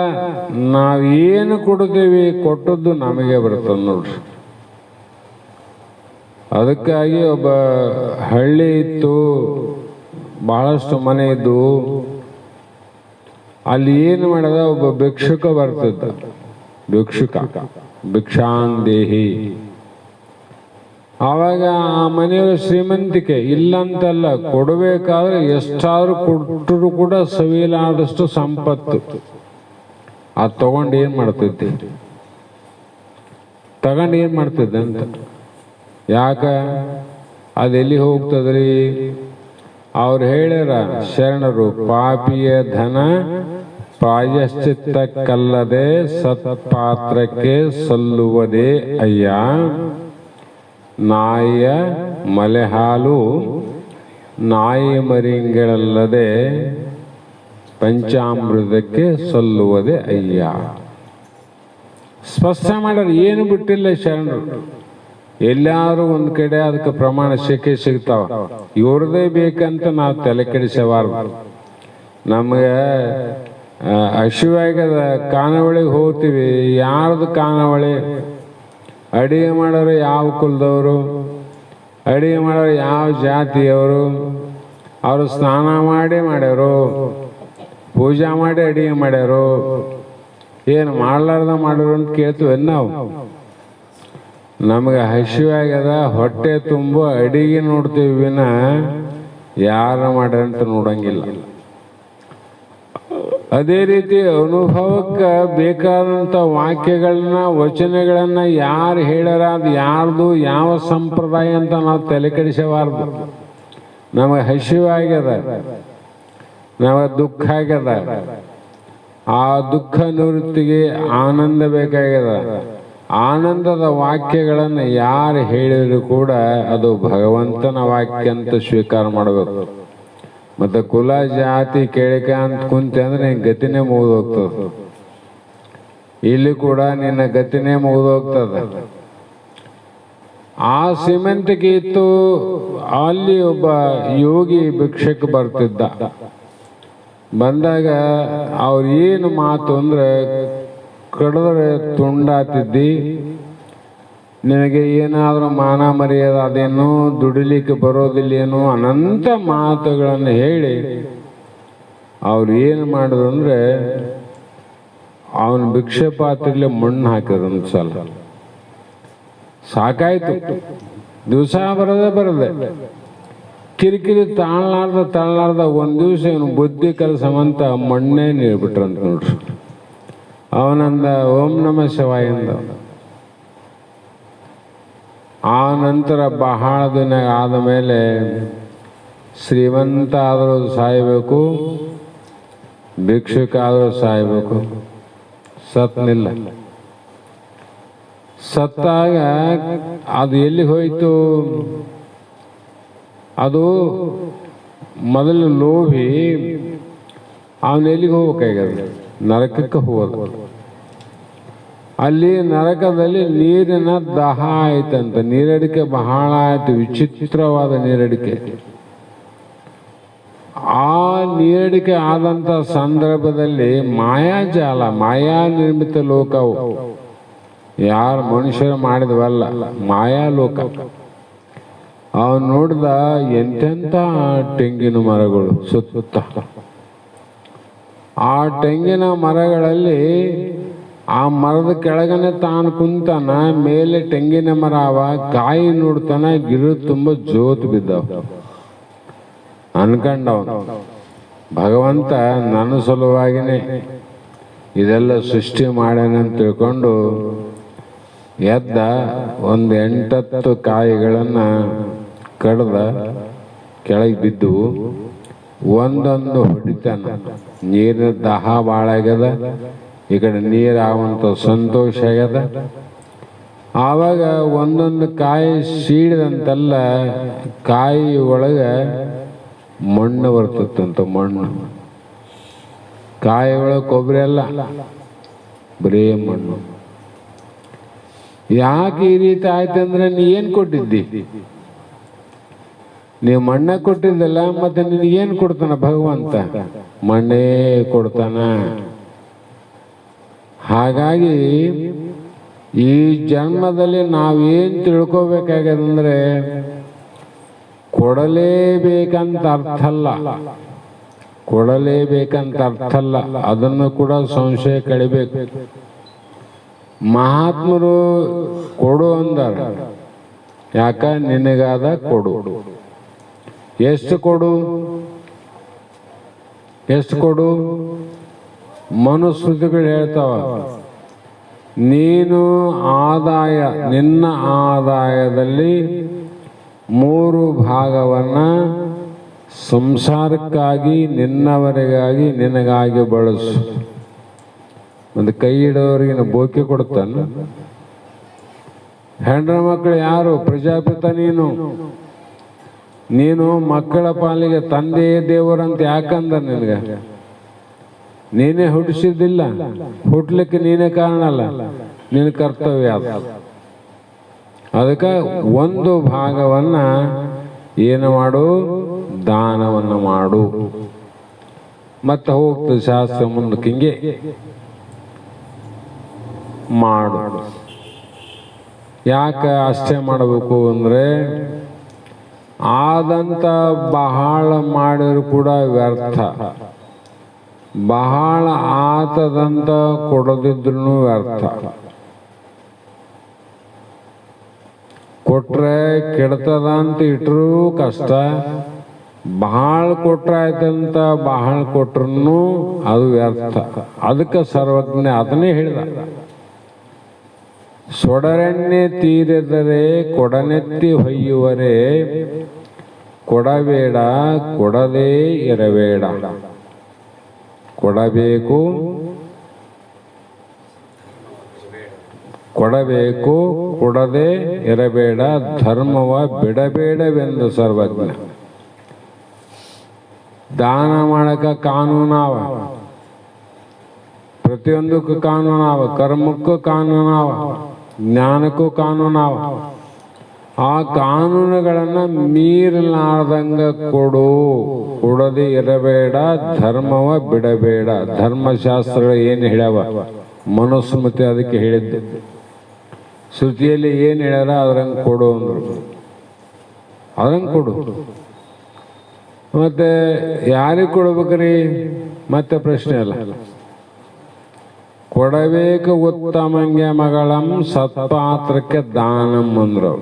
ನಾವೇನು ಕೊಡ್ತೀವಿ, ಕೊಟ್ಟದ್ದು ನಮಗೆ ಬರ್ತದೆ ನೋಡ್ರಿ. ಅದಕ್ಕಾಗಿ ಒಬ್ಬ ಹಳ್ಳಿ ಇತ್ತು, ಬಹಳಷ್ಟು ಮನೆ ಇದ್ದು. ಅಲ್ಲಿ ಏನು ಮಾಡಿದ, ಒಬ್ಬ ಭಿಕ್ಷುಕ ಬರ್ತಿದ್ದ. ಭಿಕ್ಷುಕ, ಭಿಕ್ಷಾಂದೇಹಿ. ಆವಾಗ ಆ ಮನೆಯವರು ಶ್ರೀಮಂತಿಕೆ ಇಲ್ಲಂತಲ್ಲ, ಕೊಡಬೇಕಾದ್ರೆ ಎಷ್ಟಾದ್ರೂ ಕೊಟ್ಟರು ಕೂಡ ಸವಿಲಾದಷ್ಟು ಸಂಪತ್ತು. ಅದು ತಗೊಂಡು ಏನ್ ಮಾಡ್ತಿದ್ದೆ, ತಗೊಂಡು ಏನ್ ಮಾಡ್ತಿದ್ದೆ ಅಂತ. ಯಾಕ ಅದೆಲ್ಲಿ ಹೋಗ್ತದ್ರಿ? ಅವ್ರು ಹೇಳ್ಯಾರ ಶರಣರು, ಪಾಪಿಯ ಧನ ಪ್ರಾಯಶ್ಚಿತ್ತಕ್ಕಲ್ಲದೆ ಸತ್ಪಾತ್ರಕ್ಕೆ ಸಲ್ಲುವುದೇ ಅಯ್ಯ. ನಾಯಿಯ ಮಲೆ ಹಾಲು ನಾಯಿ ಮರಿಂಗಳಲ್ಲದೆ ಪಂಚಾಮೃತಕ್ಕೆ ಸಲ್ಲುವುದೇ ಅಯ್ಯ. ಸ್ಪಷ್ಟ ಮಾಡ್ಯಾರ, ಏನು ಬಿಟ್ಟಿಲ್ಲ ಶರಣರು. ಎಲ್ಲಾದ್ರೂ ಒಂದ್ ಕಡೆ ಅದಕ್ಕೆ ಪ್ರಮಾಣ ಸಿಗ್ತಾವ. ಇವ್ರದೇ ಬೇಕಂತ ನಾವು ತಲೆ ಕೆಡಿಸಬಾರ್ದು. ನಮ್ಗೆ ಹಸಿವಾಗದ, ಖಾನಾವಳಿಗೆ ಹೋಗ್ತೀವಿ, ಯಾರ್ದು ಖಾನಾವಳಿ, ಅಡಿಗೆ ಮಾಡೋರು ಯಾವ ಕುಲದವರು, ಅಡಿಗೆ ಮಾಡೋರು ಯಾವ ಜಾತಿಯವರು, ಅವರು ಸ್ನಾನ ಮಾಡಿ ಮಾಡ್ಯಾರು, ಪೂಜಾ ಮಾಡಿ ಅಡಿಗೆ ಮಾಡ್ಯಾರು, ಏನು ಮಾಡ್ಲಾರ್ದ ಮಾಡೋರು ಅಂತ ಕೇಳ್ತೀವಿ ನಾವು. ನಮಗೆ ಹಸಿವಾಗ್ಯದ, ಹೊಟ್ಟೆ ತುಂಬ ಅಡಿಗೆ ನೋಡ್ತೀವಿ ವಿನ ಯಾರ ಮಾಡ್ಯಾರಂತ ನೋಡಂಗಿಲ್ಲ. ಅದೇ ರೀತಿ ಅನುಭವಕ್ಕೆ ಬೇಕಾದಂಥ ವಾಕ್ಯಗಳನ್ನ, ವಚನಗಳನ್ನ ಯಾರು ಹೇಳ್ಯಾರ, ಅದು ಯಾರ್ದು, ಯಾವ ಸಂಪ್ರದಾಯ ಅಂತ ನಾವು ತಲೆ ಕೆಡಿಸಬಾರ್ದು. ನಮಗೆ ಹಸಿವಾಗ್ಯದ, ನಮಗೆ ದುಃಖ ಆಗ್ಯದ, ಆ ದುಃಖ ನಿವೃತ್ತಿಗೆ ಆನಂದ ಬೇಕಾಗ್ಯದ. ಆನಂದದ ವಾಕ್ಯಗಳನ್ನು ಯಾರು ಹೇಳಿದ್ರು ಕೂಡ ಅದು ಭಗವಂತನ ವಾಕ್ಯ ಅಂತ ಸ್ವೀಕಾರ ಮಾಡಬೇಕು. ಮತ್ತೆ ಕುಲ ಜಾತಿ ಕೇಳಿಕ ಅಂತ ಕುಂತೆ ಅಂದ್ರೆ ನಿನ್ನ ಗತಿನೇ ಮುಗಿದೋಗ್ತದ. ಇಲ್ಲಿ ಕೂಡ ನಿನ್ನ ಗತಿನೇ ಮುಗಿದೋಗ್ತದ. ಆ ಶ್ರೀಮಂತಿಕೆ ಇತ್ತು. ಅಲ್ಲಿ ಒಬ್ಬ ಯೋಗಿ ಭಿಕ್ಷಕ್ ಬರ್ತಿದ್ದ. ಬಂದಾಗ ಅವ್ರು ಏನು ಮಾತು ಅಂದ್ರೆ, ಕಡಿದ್ರೆ ತುಂಡಾತಿದ್ದಿ, ನಿನಗೆ ಏನಾದರೂ ಮಾನ ಮರ್ಯಾದ ಅದೇನೋ, ದುಡಿಲಿಕ್ಕೆ ಬರೋದಿಲ್ಲೇನೋ, ಅನಂತ ಮಾತುಗಳನ್ನು ಹೇಳಿ ಅವ್ರು ಏನು ಮಾಡಿದ್ರು ಅಂದ್ರೆ, ಅವನ ಭಿಕ್ಷೆ ಪಾತ್ರೆಯಲ್ಲಿ ಮಣ್ಣು ಹಾಕಿದ್ರು. ಒಂದು ಸಲ ಸಾಕಾಯ್ತು, ದಿವಸ ಬರದೆ ಕಿರಿಕಿರಿ ತಾಳಲಾರ್ದ ಒಂದ್ ದಿವಸ ಇವನು ಬುದ್ಧಿ ಕೆಲಸವಂತ ಮಣ್ಣೇ ನೀಡ್ಬಿಟ್ರಂತ ನೋಡ್ರಿ. ಅವನಂದ ಓಂ ನಮಃ ಶಿವಾಯ ಅಂದ. ಆ ನಂತರ ಬಹಳ ದಿನ ಆದ ಮೇಲೆ ಶ್ರೀಮಂತ ಆದರೂ ಸಾಯಬೇಕು, ಭಿಕ್ಷುಕ ಆದರೂ ಸಾಯಬೇಕು. ಸತ್ನಿಲ್ಲ. ಸತ್ತಾಗ ಅದು ಎಲ್ಲಿ ಹೋಯ್ತು? ಅದು ಮೊದಲು ಲೋಭಿ, ಅವನು ಎಲ್ಲಿಗೆ ಹೋಗ್ಬೇಕಾಗ್ಯದ? ನರಕಕ್ಕೆ ಹೋಗೋದು. ಅಲ್ಲಿ ನರಕದಲ್ಲಿ ನೀರಿನ ದಾಹ ಆಯ್ತಂತ. ನೀರಡಿಕೆ ಬಹಳ ಆಯ್ತು, ವಿಚಿತ್ರವಾದ ನೀರಡಿಕೆ. ಆ ನೀರಡಿಕೆ ಆದಂತ ಸಂದರ್ಭದಲ್ಲಿ ಮಾಯಾಜಾಲ, ಮಾಯಾ ನಿರ್ಮಿತ ಲೋಕವು, ಯಾರು ಮನುಷ್ಯರು ಮಾಡಿದವಲ್ಲ, ಮಾಯಾ ಲೋಕ. ಅವನು ನೋಡಿದ ಎಂತೆಂಥ ತೆಂಗಿನ ಮರಗಳು ಸುತ್ತ. ಆ ತೆಂಗಿನ ಮರಗಳಲ್ಲಿ ಆ ಮರದ ಕೆಳಗನೆ ತಾನು ಕುಂತಾನ, ಮೇಲೆ ತೆಂಗಿನ ಮರ ಅವ, ಕಾಯಿ ನೋಡ್ತಾನ, ಗಿಡ ತುಂಬ ಜೋತ್ ಬಿದ್ದವ. ಅನ್ಕಂಡವನು ಭಗವಂತ ನನ್ನ ಸಲುವಾಗಿನೇ ಇದೆಲ್ಲ ಸೃಷ್ಟಿ ಮಾಡ್ಯಾನಂತ ತಿಳ್ಕೊಂಡು ಎದ್ದ ಒಂದು 8-10 ಕಾಯಿಗಳನ್ನು ಕಡ್ದ ಕೆಳಗೆ ಬಿದ್ದು ಒಂದೊಂದು ಹೊಡಿತಾನ. ನೀರಿನ ದಾಹ ಭಾಳ ಆಗ್ಯದ, ಈ ಕಡೆ ನೀರಾಗುವಂಥ ಸಂತೋಷ ಆಗ್ಯದ. ಆವಾಗ ಒಂದೊಂದು ಕಾಯಿ ಸೀಳಿದಂತೆಲ್ಲ ಕಾಯಿ ಒಳಗೆ ಮಣ್ಣು ಬರ್ತದಂತ. ಮಣ್ಣು ಕಾಯಿ ಒಳಗೆ ಕೊಬ್ಬರಿ ಅಲ್ಲ, ಬರೇ ಮಣ್ಣು. ಯಾಕೆ ಈ ರೀತಿ ಆಯ್ತಂದ್ರೆ ನೀ ಏನು ಕೊಟ್ಟಿದ್ದಿ? ನೀವು ಮಣ್ಣ ಕೊಟ್ಟಿದ್ದಲ್ಲ, ಮತ್ತೆ ನಿನಗೇನು ಕೊಡ್ತಾನ ಭಗವಂತ? ಮಣ್ಣೇ ಕೊಡ್ತಾನ. ಹಾಗಾಗಿ ಈ ಜನ್ಮದಲ್ಲಿ ನಾವೇನು ತಿಳ್ಕೋಬೇಕಾಗ್ಯದಂದ್ರೆ ಕೊಡಲೇಬೇಕಂತ ಅರ್ಥ ಅಲ್ಲ, ಕೊಡಲೇಬೇಕಂತ ಅರ್ಥ ಅಲ್ಲ. ಅದನ್ನು ಕೂಡ ಸಂಶಯ ಕಳಿಬೇಕು. ಮಹಾತ್ಮರು ಕೊಡು ಅಂದಾರ. ಯಾಕ? ನಿನಗಾದ ಕೊಡು. ಎಷ್ಟು ಕೊಡು? ಎಷ್ಟು ಕೊಡು? ಮನುಸ್ಮೃತಿಗಳು ಹೇಳ್ತಾವ, ನೀನು ಆದಾಯ, ನಿನ್ನ ಆದಾಯದಲ್ಲಿ 3 ಭಾಗವನ್ನು ಸಂಸಾರಕ್ಕಾಗಿ, ನಿನ್ನವರಿಗಾಗಿ, ನಿನಗಾಗಿ ಬಳಸು. ಒಂದು ಕೈ ಇಡೋರಿಗಿನ ಬೋಕಿ ಕೊಡ್ತಾನೆ. ಹೆಂಡ್ರ ಮಕ್ಕಳು ಯಾರು? ಪ್ರಜಾಪಿತ ನೀನು. ನೀನು ಮಕ್ಕಳ ಪಾಲಿಗೆ ತಂದೆಯೇ ದೇವರಂತ ಯಾಕಂದ? ನಿನಗೆ ನೀನೇ ಹುಟ್ಟಿಸಿದ್ದಿಲ್ಲ, ಹುಟ್ಲಿಕ್ಕೆ ನೀನೇ ಕಾರಣ ಅಲ್ಲ, ನಿನ್ನ ಕರ್ತವ್ಯ ಅದು. ಅದಕ್ಕೆ 1 ಭಾಗವನ್ನ ಏನು ಮಾಡು? ದಾನವನ್ನು ಮಾಡು. ಮತ್ತೆ ಹೋಗ್ತದೆ ಶಾಸ್ತ್ರ ಮುಂದಕ್ಕೆ, ಹಿಂಗೆ ಮಾಡು. ಯಾಕೆ ಅಷ್ಟೇ ಮಾಡಬೇಕು ಅಂದರೆ ಆದಂತ ಬಹಳ ಮಾಡಿದ್ರು ಕೂಡ ವ್ಯರ್ಥ, ಬಹಳ ಆತದಂತ ಕೊಡದಿದ್ರು ವ್ಯರ್ಥ. ಕೊಟ್ರೆ ಕೆಡ್ತದ ಅಂತ ಇಟ್ಟರೂ ಕಷ್ಟ, ಬಹಳ ಕೊಟ್ರೆ ಆಯ್ತಂತ ಬಹಳ ಕೊಟ್ರು ಅದು ವ್ಯರ್ಥ. ಅದಕ್ಕೆ ಸರ್ವಜ್ಞ ಅದನ್ನೇ ಹೇಳಿದ, ಸೊಡರೆಣ್ಣೆ ತೀರಿದರೆ ಕೊಡನೆತ್ತಿ ಹೊಯ್ಯುವರೆ, ಕೊಡಬೇಡ ಕೊಡದೇ ಇರಬೇಡ. ಕೊಡಬೇಕು ಕೊಡಬೇಕು, ಕೊಡದೆ ಇರಬೇಡ, ಧರ್ಮವ ಬಿಡಬೇಡವೆಂದು ಸರ್ವಜ್ಞ. ದಾನ ಮಾಡಕ ಕಾನೂನಾವ, ಪ್ರತಿಯೊಂದಕ್ಕೂ ಕಾನೂನಾವ, ಕರ್ಮಕ್ಕೂ ಕಾನೂನಾವ, ಜ್ಞಾನಕ್ಕೂ ಕಾನೂನಾವ. ಆ ಕಾನೂನುಗಳನ್ನು ಮೀರಲಾರ್ದಂಗ ಕೊಡು, ಕೊಡದೆ ಇರಬೇಡ, ಧರ್ಮವ ಬಿಡಬೇಡ. ಧರ್ಮಶಾಸ್ತ್ರಗಳು ಏನು ಹೇಳ್ಯಾವ? ಮನುಸ್ಮೃತಿ ಅದಕ್ಕೆ ಹೇಳಿದ್ದು. ಶ್ರುತಿಯಲ್ಲಿ ಏನು ಹೇಳ್ಯಾರ ಅದ್ರಂಗೆ ಕೊಡು ಅಂದರು, ಅದಂಗೆ ಕೊಡು. ಮತ್ತೆ ಯಾರಿಗೆ ಕೊಡ್ಬೇಕ್ರಿ? ಮತ್ತೆ ಪ್ರಶ್ನೆ ಅಲ್ಲ. ಕೊಡಬೇಕು ಉತ್ತಮಂಗೆ ಮಗಳಂ ಸತ್ಪಾತ್ರಕ್ಕೆ ದಾನಂ ಅಂದ್ರು.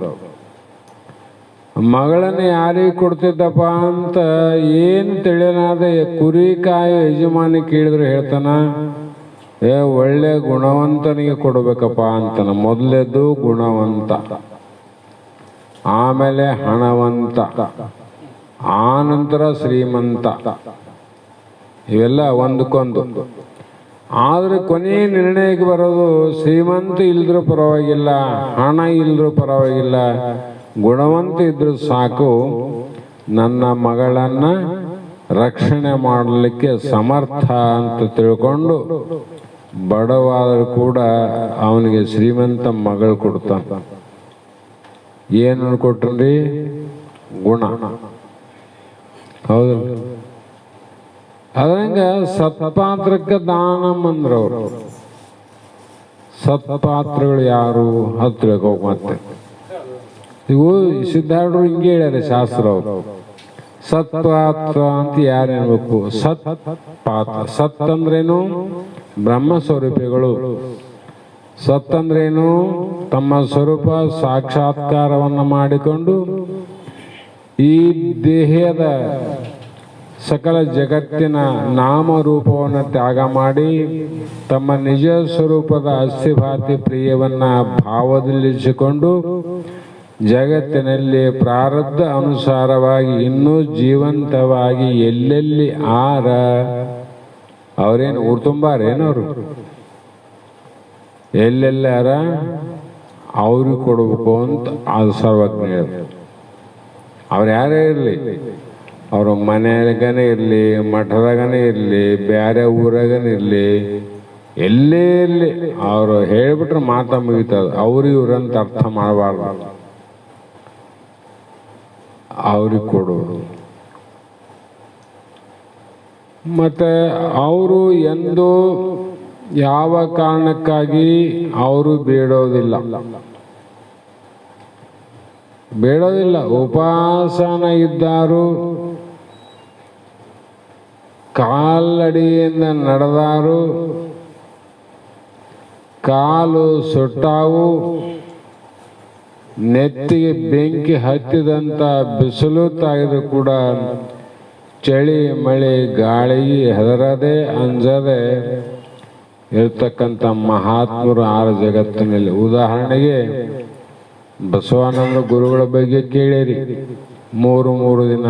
ಮಗಳನ್ನ ಯಾರಿಗೆ ಕೊಡ್ತಿದ್ದಪ್ಪ ಅಂತ ಏನು ತಿಳಿಯಲಾದ ಕುರಿ ಕಾಯಿ ಯಜಮಾನಿ ಕೇಳಿದ್ರು ಹೇಳ್ತಾನ, ಒಳ್ಳೆ ಗುಣವಂತನಿಗೆ ಕೊಡ್ಬೇಕಪ್ಪ ಅಂತಾನ. ಮೊದಲೇದು ಗುಣವಂತ, ಆಮೇಲೆ ಹಣವಂತ, ಆನಂತರ ಶ್ರೀಮಂತ. ಇವೆಲ್ಲ ಒಂದಕ್ಕೊಂದು. ಆದರೆ ಕೊನೆ ನಿರ್ಣಯಕ್ಕೆ ಬರೋದು ಶ್ರೀಮಂತ ಇಲ್ದ್ರೂ ಪರವಾಗಿಲ್ಲ, ಹಣ ಇಲ್ದ್ರೂ ಪರವಾಗಿಲ್ಲ, ಗುಣವಂತ ಇದ್ರೂ ಸಾಕು, ನನ್ನ ಮಗಳನ್ನ ರಕ್ಷಣೆ ಮಾಡಲಿಕ್ಕೆ ಸಮರ್ಥ ಅಂತ ತಿಳ್ಕೊಂಡು ಬಡವಾದರೂ ಕೂಡ ಅವನಿಗೆ ಶ್ರೀಮಂತ ಮಗಳು ಕೊಡ್ತಾನೆ. ಏನು ಕೊಟ್ರಿ? ಗುಣ. ಹೌದು. ಅದಂಗ ಸತ್ಪಾತ್ರಕ್ಕೆ ದಾನಂ ಅಂದ್ರು ಅವರು. ಸತ್ಪಾತ್ರಗಳು ಯಾರು ಅದು ತಿಳ್ಕೋಗ. ಮತ್ತೆ ಇವು ಸಿದ್ಧಾರ್ಥರು ಹಿಂಗೆ ಹೇಳ್ಯಾರ ಶಾಸ್ತ್ರ ಅವರು. ಸತ್ಪಾತ್ರ ಅಂತ ಯಾರು ಅನ್ಬೇಕು? ಸತ್ ಪಾತ್ರ. ಸತ್ ಅಂದ್ರೇನು? ಬ್ರಹ್ಮ ಸ್ವರೂಪಿಗಳು. ಸತ್ ಅಂದ್ರೇನು? ತಮ್ಮ ಸ್ವರೂಪ ಸಾಕ್ಷಾತ್ಕಾರವನ್ನು ಮಾಡಿಕೊಂಡು ಈ ದೇಹದ ಸಕಲ ಜಗತ್ತಿನ ನಾಮರೂಪವನ್ನು ತ್ಯಾಗ ಮಾಡಿ ತಮ್ಮ ನಿಜ ಸ್ವರೂಪದ ಅಸ್ಥಿಭಾತಿ ಪ್ರಿಯವನ್ನ ಭಾವದಲ್ಲಿರಿಸಿಕೊಂಡು ಜಗತ್ತಿನಲ್ಲಿ ಪ್ರಾರಬ್ಧ ಅನುಸಾರವಾಗಿ ಇನ್ನೂ ಜೀವಂತವಾಗಿ ಎಲ್ಲೆಲ್ಲಿ ಅವ್ರೇನು ಊರು ತುಂಬಾರೇನವರು? ಎಲ್ಲೆಲ್ಲಾರ ಅವ್ರಿಗೆ ಕೊಡಬೇಕು ಅಂತ ಅದು ಸರ್ವಜ್ಞ ಹೇಳಿದ್ರು. ಅವ್ರು ಯಾರೇ ಇರಲಿ, ಅವ್ರ ಮನೆಯಾಗನೇ ಇರಲಿ, ಮಠದಾಗನೇ ಇರಲಿ, ಬೇರೆ ಊರಾಗನೇ ಇರಲಿ, ಎಲ್ಲೇ ಇರಲಿ, ಅವರು ಹೇಳಿಬಿಟ್ರೆ ಮಾತಾ ಮುಗಿತದ. ಅವ್ರು ಇವ್ರಂತ ಅರ್ಥ ಮಾಡಬಾರ್ದು, ಅವ್ರಿಗೆ ಕೊಡೋದು. ಮತ್ತು ಅವರು ಎಂದು ಯಾವ ಕಾರಣಕ್ಕಾಗಿ ಅವರು ಬೇಡೋದಿಲ್ಲ. ಉಪವಾಸನ ಇದ್ದಾರು, ಕಾಲಡಿಯಿಂದ ನಡೆದಾರು, ಕಾಲು ಸುಟ್ಟಾವು, ನೆತ್ತಿಗೆ ಬೆಂಕಿ ಹತ್ತಿದಂಥ ಬಿಸಿಲು ತಾಗಿದ್ರು ಕೂಡ ಚಳಿ ಮಳೆ ಗಾಳಿಗೆ ಹೆದರದೆ ಅಂಜದೆ ಇರ್ತಕ್ಕಂಥ ಮಹಾತ್ಮರು ಆರ ಜಗತ್ತಿನಲ್ಲಿ. ಉದಾಹರಣೆಗೆ ಬಸವಾನಂದ ಗುರುಗಳ ಬಗ್ಗೆ ಕೇಳಿರಿ. 3 ದಿನ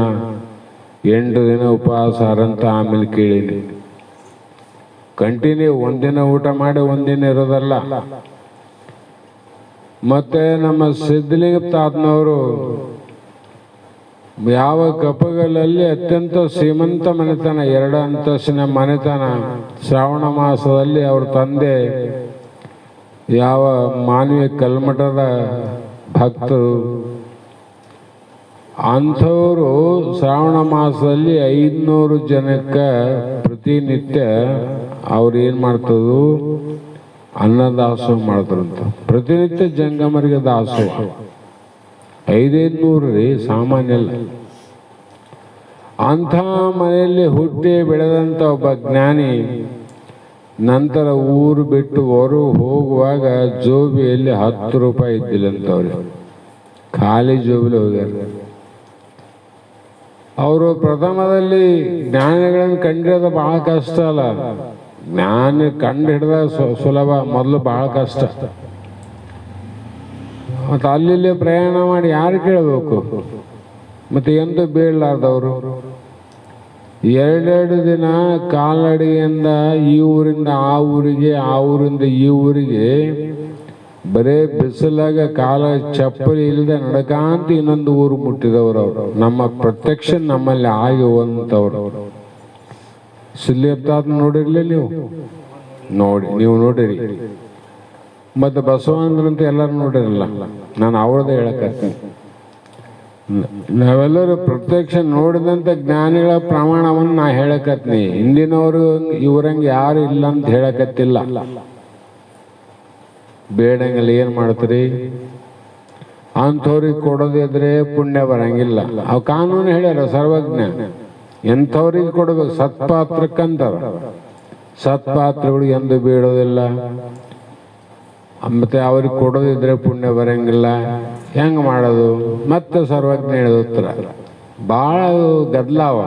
8 ದಿನ ಉಪವಾಸಾರಂತ ಆಮೇಲೆ ಕೇಳಿರಿ. ಕಂಟಿನ್ಯೂ ಒಂದಿನ ಊಟ ಮಾಡಿ ಒಂದಿನ ಇರೋದಲ್ಲ. ಮತ್ತೆ ನಮ್ಮ ಸಿದ್ಧಲಿಂಗ ತಾತನವರು ಯಾವ ಕಪ್ಪಗಲಲ್ಲಿ ಅತ್ಯಂತ ಶ್ರೀಮಂತ ಮನೆತನ, 2 ಅಂತಸ್ತಿನ ಮನೆತನ. ಶ್ರಾವಣ ಮಾಸದಲ್ಲಿ ಅವ್ರ ತಂದೆ ಯಾವ ಮಾನವೀಯ ಕಲ್ಮಠದ ಭಕ್ತರು, ಅಂಥವರು ಶ್ರಾವಣ ಮಾಸದಲ್ಲಿ 500 ಜನಕ್ಕೆ ಪ್ರತಿನಿತ್ಯ ಅವ್ರು ಏನು ಮಾಡ್ತದ್ರು, ಅನ್ನದಾಸೋಹ ಮಾಡ್ತಾರಂತ. ಪ್ರತಿನಿತ್ಯ ಜಂಗಮರಿಗೆ ದಾಸೋಹ 500 ರೀ, ಸಾಮಾನ್ಯ ಅಲ್ಲ. ಅಂಥ ಮನೆಯಲ್ಲಿ ಹುಟ್ಟಿ ಬೆಳೆದಂಥ ಒಬ್ಬ ಜ್ಞಾನಿ ನಂತರ ಊರು ಬಿಟ್ಟು ಹೊರಗೆ ಹೋಗುವಾಗ ಜೋಬಿಯಲ್ಲಿ 10 ರೂಪಾಯಿ ಇದ್ದಿಲ್ಲಂತವ್ರಿಗೆ, ಖಾಲಿ ಜೋಬಿಲಿ ಹೋಗ್ಯಾರ. ಅವರು ಪ್ರಥಮದಲ್ಲಿ ಜ್ಞಾನಿಗಳನ್ನು ಕಂಡಿರೋದು ಬಹಳ ಕಷ್ಟ ಅಲ್ಲ. ಜ್ಞಾನ ಕಂಡು ಹಿಡ್ದ ಸುಲಭ, ಮೊದಲು ಬಹಳ ಕಷ್ಟ. ಮತ್ತು ಅಲ್ಲಿ ಪ್ರಯಾಣ ಮಾಡಿ ಯಾರು ಕೇಳಬೇಕು? ಮತ್ತೆ ಎಂದು ಬೀಳಲಾರ್ದವರು 2 ದಿನ ಕಾಲ್ನಡಿಗೆಯಿಂದ ಈ ಊರಿಂದ ಆ ಊರಿಗೆ, ಆ ಊರಿಂದ ಈ ಊರಿಗೆ, ಬರೇ ಬಿಸಿಲಾಗ ಕಾಲ ಚಪ್ಪಲಿ ಇಲ್ಲದೆ ನಡಕಾಂತ ಇನ್ನೊಂದು ಊರು ಮುಟ್ಟಿದವರು ಅವರು. ನಮ್ಮ ಪ್ರತ್ಯಕ್ಷ ನಮ್ಮಲ್ಲಿ ಆಗಿ ಹೋದಂಥವ್ರು. ಸಿಲ್ಲಿರ್ತಾದ ನೋಡಿರ್ಲಿ ನೀವು? ನೀವು ನೋಡಿರಿ. ಮತ್ತು ಬಸವಾನಂದ್ರಂತ ಎಲ್ಲರೂ ನೋಡಿರಲ್ಲ. ನಾನು ಅವ್ರದ್ದೇ ಹೇಳಕತ್ತೀನಿ. ನಾವೆಲ್ಲರೂ ಪ್ರತ್ಯಕ್ಷ ನೋಡಿದಂಥ ಜ್ಞಾನಿಗಳ ಪ್ರಮಾಣವನ್ನು ನಾ ಹೇಳಕತ್ತೀನಿ. ಹಿಂದಿನವರು ಇವ್ರಂಗೆ ಯಾರು ಇಲ್ಲ ಅಂತ ಹೇಳಕತ್ತಿಲ್ಲ. ಬೇಡಂಗಲ್ಲ ಏನು ಮಾಡ್ತೀರಿ? ಅಂಥವ್ರಿಗೆ ಕೊಡೋದಿದ್ರೆ ಪುಣ್ಯ ಬರಂಗಿಲ್ಲ. ಅವು ಕಾನೂನು ಹೇಳ್ಯಾರ ಸರ್ವಜ್ಞ. ಎಂಥವ್ರಿಗೆ ಕೊಡಬೇಕು? ಸತ್ಪಾತ್ರಕ್ಕಂತಾರ. ಸತ್ಪಾತ್ರಗಳು ಎಂದು ಬೀಳೋದಿಲ್ಲ. ಮತ್ತೆ ಅವ್ರಿಗೆ ಕೊಡೋದಿದ್ರೆ ಪುಣ್ಯ ಬರಂಗಿಲ್ಲ. ಹೆಂಗೆ ಮಾಡೋದು? ಮತ್ತೆ ಸರ್ವಜ್ಞ ಹೇಳಿದ ಉತ್ತರ ಭಾಳ ಗದ್ದಲಾವ.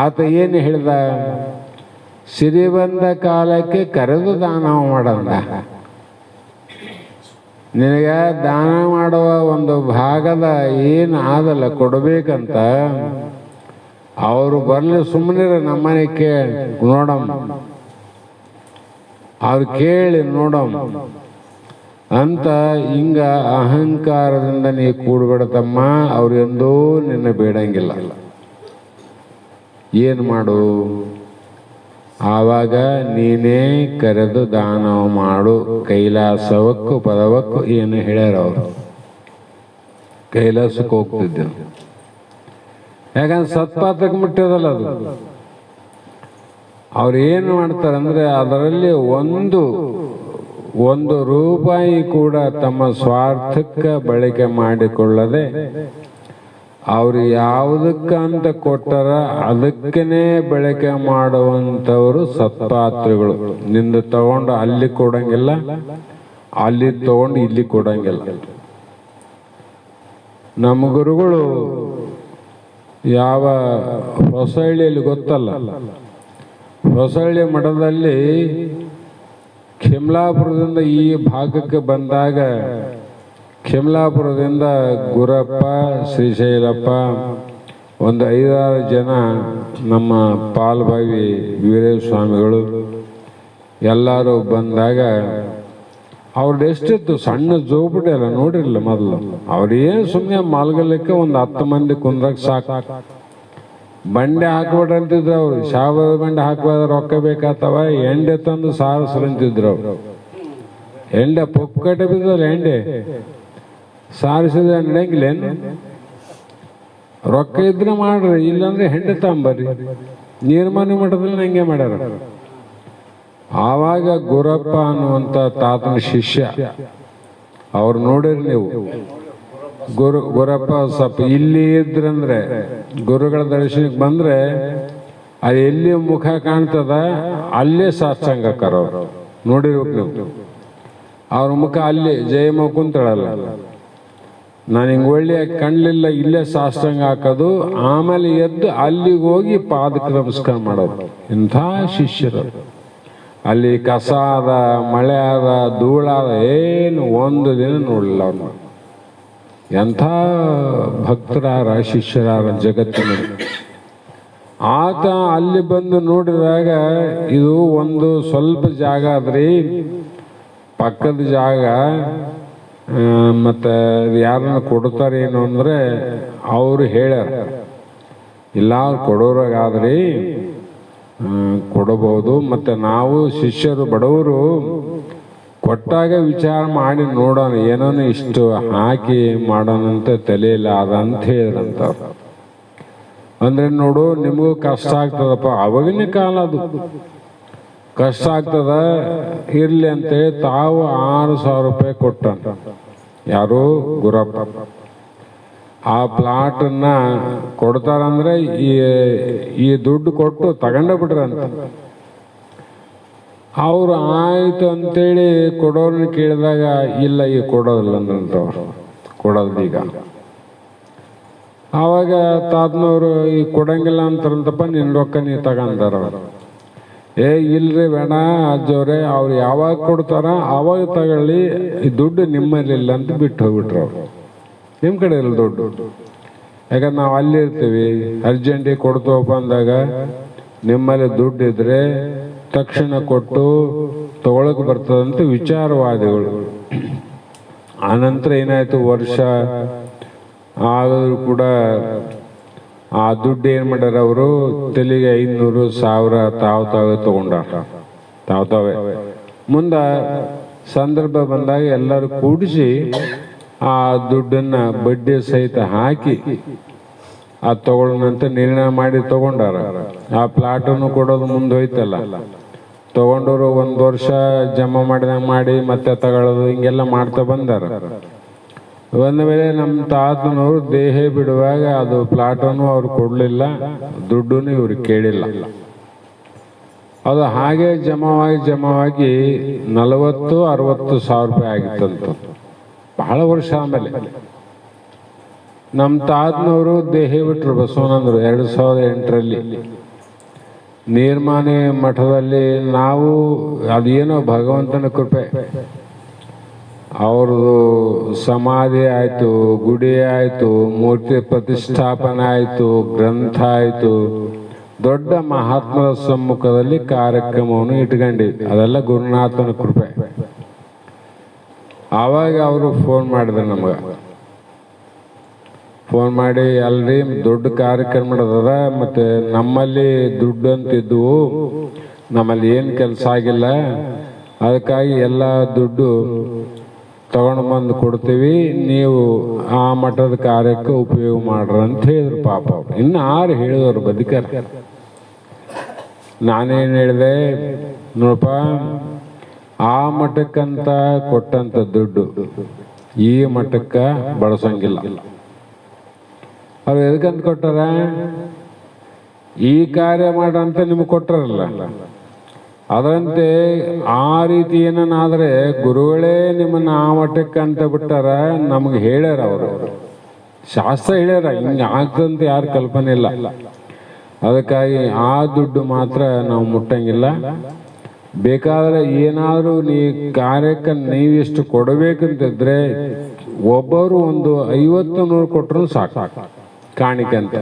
ಆತ ಏನು ಹೇಳಿದ? ಸಿರಿ ಬಂದ ಕಾಲಕ್ಕೆ ಕರೆದು ದಾನ ಮಾಡಂದ. ನಿನಗೆ ದಾನ ಮಾಡುವ ಒಂದು ಭಾಗದ ಏನು ಆದಲ್ಲ ಕೊಡಬೇಕಂತ, ಅವರು ಬರಲಿ, ಸುಮ್ಮನೆ ನಮ್ಮನೆ ನೋಡಮ್ಮ, ಅವ್ರು ಕೇಳಿ ನೋಡಮ್ಮ ಅಂತ. ಹಿಂಗ ಅಹಂಕಾರದಿಂದ ನೀ ಕೂಡ್ಬಿಡತಮ್ಮ, ಅವ್ರು ಎಂದೂ ನಿನ್ನ ಬೇಡಂಗಿಲ್ಲ. ಏನು ಮಾಡು? ಆವಾಗ ನೀನೇ ಕರೆದು ದಾನ ಮಾಡು. ಕೈಲಾಸವಕ್ಕೂ ಪದವಕ್ಕೂ ಏನು ಹೇಳ್ಯಾರ ಅವರು? ಕೈಲಾಸಕ್ಕೆ ಹೋಗ್ತಿದ್ದೆ. ಯಾಕಂದ್ರೆ ಸತ್ಪಾತ್ರಕ್ಕೆ ಮುಟ್ಟೋದಲ್ಲ ಅದು. ಅವ್ರು ಏನು ಮಾಡ್ತಾರಂದ್ರೆ ಅದರಲ್ಲಿ ಒಂದು ರೂಪಾಯಿ ಕೂಡ ತಮ್ಮ ಸ್ವಾರ್ಥಕ್ಕೆ ಬಳಕೆ ಮಾಡಿಕೊಳ್ಳದೆ ಅವ್ರು ಯಾವುದಕ್ಕಂತ ಕೊಟ್ಟರ ಅದಕ್ಕೇ ಬಳಕೆ ಮಾಡುವಂಥವರು ಸತ್ಪಾತ್ರಿಗಳು. ನಿಂದ ತಗೊಂಡು ಅಲ್ಲಿ ಕೊಡಂಗಿಲ್ಲ, ಅಲ್ಲಿ ತಗೊಂಡು ಇಲ್ಲಿ ಕೊಡಂಗಿಲ್ಲ. ನಮ್ಮ ಗುರುಗಳು ಯಾವ ಹೊಸಹಳ್ಳಿಯಲ್ಲಿ ಗೊತ್ತಲ್ಲ, ಹೊಸಹಳ್ಳಿ ಮಠದಲ್ಲಿ ಖಿಮ್ಲಾಪುರದಿಂದ ಈ ಭಾಗಕ್ಕೆ ಬಂದಾಗ, ಖಿಮ್ಲಾಪುರದಿಂದ ಗುರಪ್ಪ, ಶ್ರೀಶೈಲಪ್ಪ, ಒಂದು 5-6 ಜನ, ನಮ್ಮ ಪಾಲ್ಭಾವಿ ವೀರೇಶ ಸ್ವಾಮಿಗಳು ಎಲ್ಲರೂ ಬಂದಾಗ ಅವ್ರದ್ದು ಎಷ್ಟಿತ್ತು, ಸಣ್ಣ ಜೋಪಡಿ ಅಲ್ಲ ನೋಡಿರಲಿಲ್ಲ ಮೊದಲು. ಅವ್ರೇನು ಸುಮ್ಮನೆ ಮಲ್ಗಲಿಕ್ಕೆ ಒಂದು 10 ಮಂದಿ ಕುಂದ್ರಕ್ಕೆ ಸಾಕು. ಬಂಡೆ ಹಾಕ್ಬಿಟ್ರೆ ಅಂತಿದ್ರು ಅವ್ರು. ಶಾವದ ಬಂಡೆ ಹಾಕುವಾಗ ರೊಕ್ಕ ಬೇಕಾತವ, ಎಂಡೆ ತಂದು ಸಾರಿಸ್ರಂತಿದ್ರು ಅವ್ರು. ಎಂಡೆ ಪುಕ್ಕಟೆ ಬಿದ್ದಲ್ಲ, ಎಂಡೆ ಸಾರಿಸಿದ ನಡೆಯಂಗಿಲ್ಲೇನು? ರೊಕ್ಕ ಇದ್ರೆ ಮಾಡ್ರಿ, ಇಲ್ಲಾಂದ್ರೆ ಹೆಂಡೆ ತಗೊಂಬರ್ರಿ. ನೀರ್ಮಾನ್ಯ ಮಠದಲ್ಲಿ ಹಂಗೆ ಮಾಡ್ಯಾರ. ಆವಾಗ ಗುರಪ್ಪ ಅನ್ನುವಂಥ ತಾತನ ಶಿಷ್ಯ, ಅವ್ರು ನೋಡಿರಿ ನೀವು. ಗುರಪ್ಪ ಸ್ವಲ್ಪ ಇಲ್ಲಿ ಇದ್ರಂದ್ರೆ, ಗುರುಗಳ ದರ್ಶನಕ್ಕೆ ಬಂದ್ರೆ ಅದು ಎಲ್ಲಿ ಮುಖ ಕಾಣ್ತದ ಅಲ್ಲೇ ಸಾಷ್ಟಾಂಗಕ್ಕಾರ ಅವ್ರು. ನೋಡಿರ್ಬೇಕು ನೀವು. ಅವ್ರ ಮುಖ ಅಲ್ಲಿ ಜಯಮ್ಮ ಕುಂತಳಲ್ಲ, ನಾನು ಹಿಂಗೆ ಒಳ್ಳೆ ಕಣ್ಲಿಲ್ಲ, ಇಲ್ಲೇ ಸಾಷ್ಟಾಂಗ ಹಾಕೋದು, ಆಮೇಲೆ ಎದ್ದು ಅಲ್ಲಿಗೆ ಹೋಗಿ ಪಾದಕ್ಕೆ ನಮಸ್ಕಾರ ಮಾಡೋದು. ಇಂಥ ಶಿಷ್ಯರು. ಅಲ್ಲಿ ಕಸ ಅದ, ಮಳೆ ಅದ, ಧೂಳಾದ, ಏನು ಒಂದು ದಿನ ನೋಡಲಿಲ್ಲ ಅವ್ರನ್ನ. ಎಂಥ ಭಕ್ತರಾರ, ಶಿಷ್ಯರಾರ ಜಗತ್ತಿನಲ್ಲಿ. ಆತ ಅಲ್ಲಿ ಬಂದು ನೋಡಿದಾಗ, ಇದು ಒಂದು ಸ್ವಲ್ಪ ಜಾಗ ಆದ್ರಿ, ಪಕ್ಕದ ಜಾಗ, ಮತ್ತು ಯಾರನ್ನ ಕೊಡ್ತಾರೇನು ಅಂದರೆ ಅವರು ಹೇಳ್ಯಾರ, ಇಲ್ಲ ಕೊಡೋರಾಗಾದ್ರಿ ಕೊಡಬಹುದು, ಮತ್ತು ನಾವು ಶಿಷ್ಯರು ಬಡವರು ಕೊಟ್ಟಾಗ ವಿಚಾರ ಮಾಡಿ ನೋಡೋಣ, ಏನೋ ಇಷ್ಟು ಹಾಕಿ ಮಾಡೋಣಂತ ತಲೆಯಲ್ಲಿ ಅದ ಅಂತ ಹೇಳಿದ್ರಂತವ್ರು. ಅಂದರೆ ನೋಡು, ನಿಮಗೂ ಕಷ್ಟ ಆಗ್ತದಪ್ಪ, ಅವಾಗಿನ ಕಾಲ ಅದು ಕಷ್ಟ ಆಗ್ತದ, ಇರಲಿ ಅಂತೇಳಿ ತಾವು 6,000 ರೂಪಾಯಿ ಕೊಟ್ಟಂತ. ಯಾರು? ಗುರಪ್ಪ. ಆ ಪ್ಲಾಟನ್ನ ಕೊಡ್ತಾರಂದ್ರೆ ಈ ದುಡ್ಡು ಕೊಟ್ಟು ತಗೊಂಡ ಬಿಡ್ರಂತ. ಅವ್ರು ಆಯ್ತು ಅಂತೇಳಿ ಕೊಡೋರನ್ನ ಕೇಳಿದಾಗ, ಇಲ್ಲ ಈಗ ಕೊಡೋದಿಲ್ಲ ಅಂದ್ರಂತವ್ರು, ಕೊಡೋದು ಈಗ. ಆವಾಗ ತಾತನವರು ಈ ಕೊಡಂಗಿಲ್ಲ ಅಂತಾರಂತಪ್ಪ, ನಿನ್ನ ರೊಕ್ಕ ನೀವು ತಗೊಂಡಾರ. ಇಲ್ರಿ ಬೇಡ ಅಜ್ಜವ್ರೆ, ಅವ್ರು ಯಾವಾಗ ಕೊಡ್ತಾರ ಆವಾಗ ತಗೊಳ್ಳಿ, ಈ ದುಡ್ಡು ನಿಮ್ಮಲ್ಲಿಲ್ಲ ಅಂತ ಬಿಟ್ಟು ಹೋಗ್ಬಿಟ್ರು ಅವ್ರು. ನಿಮ್ಮ ಕಡೆ ಇಲ್ಲ ದುಡ್ಡು, ಯಾಕಂದ್ರೆ ನಾವು ಅಲ್ಲಿ ಇರ್ತೀವಿ, ಅರ್ಜೆಂಟಿಗೆ ಕೊಡ್ತೇವಪ್ಪ ಅಂದಾಗ ನಿಮ್ಮಲ್ಲಿ ದುಡ್ಡು ಇದ್ರೆ ತಕ್ಷಣ ಕೊಟ್ಟು ತಗೊಳಕ್ ಬರ್ತದಂತ ವಿಚಾರವಾದಿಗಳು. ಆನಂತರ ಏನಾಯ್ತು, ವರ್ಷ ಆದರೂ ಕೂಡ ಆ ದುಡ್ಡು ಏನು ಮಾಡ್ಯಾರ ಅವರು, ತೆಲಿಗೆ 500, 1000 ತಾವೇ ತಗೊಂಡಾರ. ತಾವೇ ಮುಂದೆ ಸಂದರ್ಭ ಬಂದಾಗ ಎಲ್ಲರೂ ಕೂಡಿಸಿ ಆ ದುಡ್ಡನ್ನ ಬಡ್ಡಿ ಸಹಿತ ಹಾಕಿ ಅದು ತಗೊಳ್ಳೋಣಂತ ನಿರ್ಣಯ ಮಾಡಿ ತಗೊಂಡಾರ. ಆ ಪ್ಲಾಟನ್ನು ಕೊಡೋದು ಮುಂದೆ ಹೋಯ್ತಲ್ಲ, ತಗೊಂಡವರು 1 ವರ್ಷ ಜಮಾ ಮಾಡಿದಂಗೆ ಮಾಡಿ ಮತ್ತೆ ತಗೊಳ್ಳೋದು, ಹಿಂಗೆಲ್ಲ ಮಾಡ್ತಾ ಬಂದಾರ. ಒಂದು ವೇಳೆ ನಮ್ಮ ತಾತನವರು ದೇಹ ಬಿಡುವಾಗ ಅದು ಪ್ಲಾಟನ್ನು ಅವ್ರು ಕೊಡಲಿಲ್ಲ, ದುಡ್ಡನ್ನು ಇವ್ರಿಗೆ ಕೇಳಿಲ್ಲ. ಅದು ಹಾಗೆ ಜಮಾವಾಗಿ 40-60 ಸಾವಿರ ರೂಪಾಯಿ ಆಗಿತ್ತಂತ. ಬಹಳ ವರ್ಷ ಆಮೇಲೆ ನಮ್ಮ ತಾತನವರು ದೇಹ ಬಿಟ್ರು, ಬಸವನಂದರು 2008ರಲ್ಲಿ ನೀರ್ಮಾನೆ ಮಠದಲ್ಲಿ. ನಾವು ಅದೇನೋ ಭಗವಂತನ ಕೃಪೆ, ಅವ್ರದ್ದು ಸಮಾಧಿ ಆಯಿತು, ಗುಡಿ ಆಯಿತು, ಮೂರ್ತಿ ಪ್ರತಿಷ್ಠಾಪನೆ ಆಯಿತು, ಗ್ರಂಥ ಆಯಿತು, ದೊಡ್ಡ ಮಹಾತ್ಮರ ಸಮ್ಮುಖದಲ್ಲಿ ಕಾರ್ಯಕ್ರಮವನ್ನು ಇಟ್ಕೊಂಡಿದ್ವಿ. ಅದೆಲ್ಲ ಗುರುನಾಥನ ಕೃಪೆ. ಆವಾಗ ಅವರು ಫೋನ್ ಮಾಡಿದ್ರು ನಮಗೆ, ಫೋನ್ ಮಾಡಿ, ಅಲ್ರಿ ದೊಡ್ಡ ಕಾರ್ಯಕ್ರಮ ನಡೆದದ, ಮತ್ತು ನಮ್ಮಲ್ಲಿ ದುಡ್ಡು ಅಂತಿದ್ವು, ನಮ್ಮಲ್ಲಿ ಏನು ಕೆಲಸ ಆಗಿಲ್ಲ, ಅದಕ್ಕಾಗಿ ಎಲ್ಲ ದುಡ್ಡು ತಗೊಂಡು ಬಂದು ಕೊಡ್ತೀವಿ, ನೀವು ಆ ಮಠದ ಕಾರ್ಯಕ್ಕೆ ಉಪಯೋಗ ಮಾಡ್ರಿ ಅಂತ ಹೇಳಿದ್ರು. ಪಾಪ ಅವ್ರು ಇನ್ನು 6 ಹೇಳಿದವರು ಬದುಕರ. ನಾನೇನು ಹೇಳಿದೆ, ನೋಡಪ್ಪ, ಆ ಮಠಕ್ಕಂತ ಕೊಟ್ಟಂತ ದುಡ್ಡು ಈ ಮಠಕ್ಕೆ ಬಳಸಂಗಿಲ್ಲ. ಅವ್ರು ಎದಕ್ಕಂತ ಕೊಟ್ಟಾರ? ಈ ಕಾರ್ಯ ಮಾಡ್ರಂತ ನಿಮಗೆ ಕೊಟ್ಟಾರಲ್ಲ, ಅದರಂತೆ ಆ ರೀತಿ ಏನನ್ನಾದ್ರೆ ಗುರುಗಳೇ ನಿಮ್ಮನ್ನ ಆ ಮಟ್ಟಕ್ಕೆ ಅಂತ ಬಿಟ್ಟಾರ, ನಮಗೆ ಹೇಳ್ಯಾರ. ಅವರು ಶಾಸ್ತ್ರ ಹೇಳ್ಯಾರ, ಹಿಂಗೆ ಆಗ್ತಂತ ಯಾರು ಕಲ್ಪನೆ ಇಲ್ಲ. ಅದಕ್ಕಾಗಿ ಆ ದುಡ್ಡು ಮಾತ್ರ ನಾವು ಮುಟ್ಟಂಗಿಲ್ಲ. ಬೇಕಾದ್ರೆ ಏನಾದರೂ ನೀ ಕಾರ್ಯಕ್ಕೆ ನೀವಿಷ್ಟು ಕೊಡಬೇಕಂತಿದ್ರೆ ಒಬ್ಬರು ಒಂದು 50-100 ಕೊಟ್ಟರು ಸಾಕು ಕಾಣಿಕೆ ಅಂತ.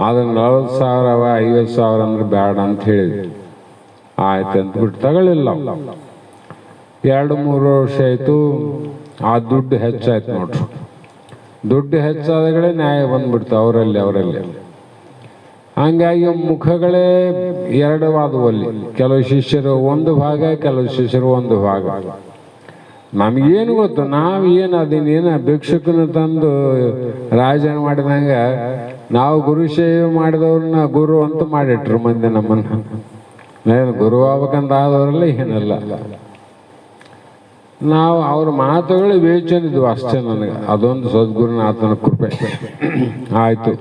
ಆದ್ರೆ 40,000 50,000 ಅಂದ್ರೆ ಬೇಡ ಅಂತ ಹೇಳಿದ್ವಿ. ಆಯ್ತು ಅಂತ ಬಿಟ್ಟು ತಗೊಳ್ಳಿಲ್ಲ. 2-3 ವರ್ಷ ಆಯಿತು, ಆ ದುಡ್ಡು ಹೆಚ್ಚಾಯ್ತು ನೋಡ್ರಿ. ದುಡ್ಡು ಹೆಚ್ಚಾದಗಳೇ ನ್ಯಾಯ ಬಂದ್ಬಿಡ್ತು ಅವರಲ್ಲಿ. ಹಂಗಾಗಿ ಮುಖಗಳೇ ಎರಡವಾದವಲ್ಲಿ, ಕೆಲವು ಶಿಷ್ಯರು ಒಂದು ಭಾಗ, ಕೆಲವು ಶಿಷ್ಯರು ಒಂದು ಭಾಗ. ನಮಗೇನು ಗೊತ್ತು, ನಾವೇನು ಅದೇನೇನು ಭಿಕ್ಷುಕನ ತಂದು ರಾಜನ ಮಾಡಿದಂಗ ನಾವು ಗುರು ಸೇವೆ ಮಾಡಿದವ್ರನ್ನ ಗುರು ಅಂತ ಮಾಡಿಟ್ರು ಮಂದಿ ನಮ್ಮನ್ನ. ಗುರು ಆಗ್ಬೇಕಂತ ಆದವರಲ್ಲ ಏನಲ್ಲ. ನಾವು ಅವ್ರ ಮಾತುಗಳು ವೇಚನಿದ್ವು ಅಷ್ಟೇ. ನನಗೆ ಅದೊಂದು ಸದ್ಗುರುನಾಥನ ಕೃಪೆ ಆಯಿತು.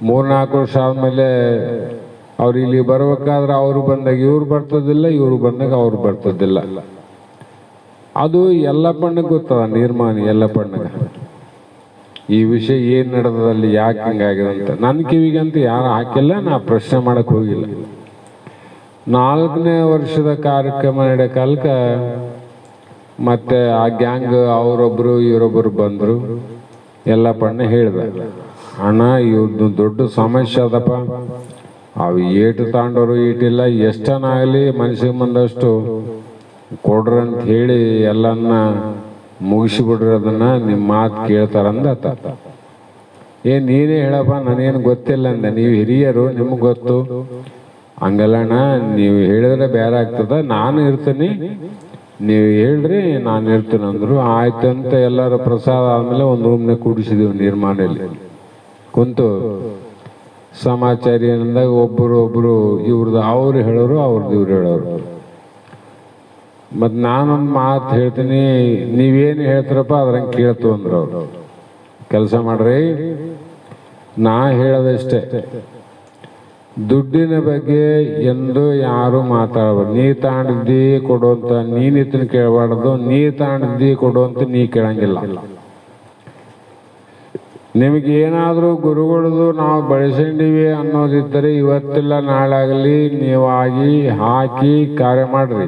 3-4 ವರ್ಷ ಆದಮೇಲೆ ಅವ್ರು ಇಲ್ಲಿ ಬರ್ಬೇಕಾದ್ರೆ ಅವರು ಬಂದಾಗ ಇವ್ರು ಬರ್ತದಿಲ್ಲ, ಇವ್ರು ಬಂದಾಗ ಅವ್ರು ಬರ್ತದಿಲ್ಲ. ಅದು ಎಲ್ಲಪ್ಪಣ್ಣಗೆ ಗೊತ್ತದ, ನಿರ್ಮಾಣ ಎಲ್ಲಪ್ಪಣ್ಣಗೆ ಈ ವಿಷಯ ಏನು ನಡೆದಲ್ಲಿ, ಯಾಕೆ ಹಿಂಗಾಗಿದೆ ಅಂತ. ನನ್ನ ಕಿವಿಗಂತೂ ಯಾರು ಹಾಕಿಲ್ಲ, ನಾ ಪ್ರಶ್ನೆ ಮಾಡಕ್ಕೆ ಹೋಗಿಲ್ಲ. 4ನೇ ವರ್ಷದ ಕಾರ್ಯಕ್ರಮ ನಡೆಯೋ ಕಾಲಕ್ಕೆ ಮತ್ತೆ ಆ ಗ್ಯಾಂಗ್ ಅವರೊಬ್ಬರು ಇವರೊಬ್ಬರು ಬಂದರು. ಎಲ್ಲಪ್ಪಣ್ಣ ಹೇಳ್ದೆ, ಅಣ್ಣ ಇವ್ರದ್ದು ದೊಡ್ಡ ಸಮಸ್ಯೆ ಅದಪ್ಪ, ಅವು ಏಟು ತಾಂಡವರು ಈಟಿಲ್ಲ, ಎಷ್ಟನಾಗಲಿ ಮನಸ್ಸಿಗೆ ಬಂದಷ್ಟು ಕೊಡ್ರಿ ಅಂತ ಹೇಳಿ ಎಲ್ಲನ್ನ ಮುಗಿಸಿಬಿಡ್ರಿ, ಅದನ್ನ ನಿಮ್ಮ ಮಾತು ಕೇಳ್ತಾರಂದ. ನೀನೇ ಹೇಳಪ್ಪ, ನನಗೇನು ಗೊತ್ತಿಲ್ಲ ಅಂದ. ನೀವು ಹಿರಿಯರು, ನಿಮಗೆ ಗೊತ್ತು. ಹಂಗಲ್ಲಣ್ಣ, ನೀವು ಹೇಳಿದ್ರೆ ಬೇರೆ ಆಗ್ತದ, ನಾನು ಇರ್ತೀನಿ, ನೀವು ಹೇಳ್ರಿ ನಾನು ಇರ್ತೀನಿ ಅಂದರು. ಆಯ್ತು ಅಂತ ಎಲ್ಲರ ಪ್ರಸಾದ ಆದಮೇಲೆ ಒಂದು ರೂಮ್ನಾಗ ಕೂಡಿಸಿದೀವಿ ನಿರ್ಮಾಣದಲ್ಲಿ ಕುಂತು. ಸಮಾಚಾರ ಏನಂದಾಗ ಒಬ್ಬರು ಇವ್ರದ್ದು ಅವ್ರು ಹೇಳೋರು, ಅವ್ರದ್ದು ಇವ್ರು ಹೇಳೋರು. ಮತ್ತು ನಾನೊಂದು ಮಾತು ಹೇಳ್ತೀನಿ, ನೀವೇನು ಹೇಳ್ತಾರಪ್ಪ ಅದ್ರಂಗೆ ಕೇಳ್ತು ಅಂದ್ರು ಅವರು. ಕೆಲಸ ಮಾಡ್ರಿ, ನಾ ಹೇಳೋದಷ್ಟೇ, ದುಡ್ಡಿನ ಬಗ್ಗೆ ಎಂದು ಯಾರು ಮಾತಾಡಬಾರ್ದು. ನೀ ತಾಂಡಿದ್ದಿ ಕೊಡುವಂತ ನೀನಿತ್ತನ ಕೇಳಬಾರ್ದು, ನೀ ತಾಂಡಿದ್ದಿ ಕೊಡುವಂತ ನೀ ಕೇಳಂಗಿಲ್ಲ. ನಿಮಗೇನಾದರೂ ಗುರುಗಳದು ನಾವು ಬಳಸಿದ್ದೀವಿ ಅನ್ನೋದಿದ್ದರೆ ಇವತ್ತಿಲ್ಲ ನಾಳಾಗಲಿ ನೀವಾಗಿ ಹಾಕಿ ಕಾರ್ಯ ಮಾಡ್ರಿ.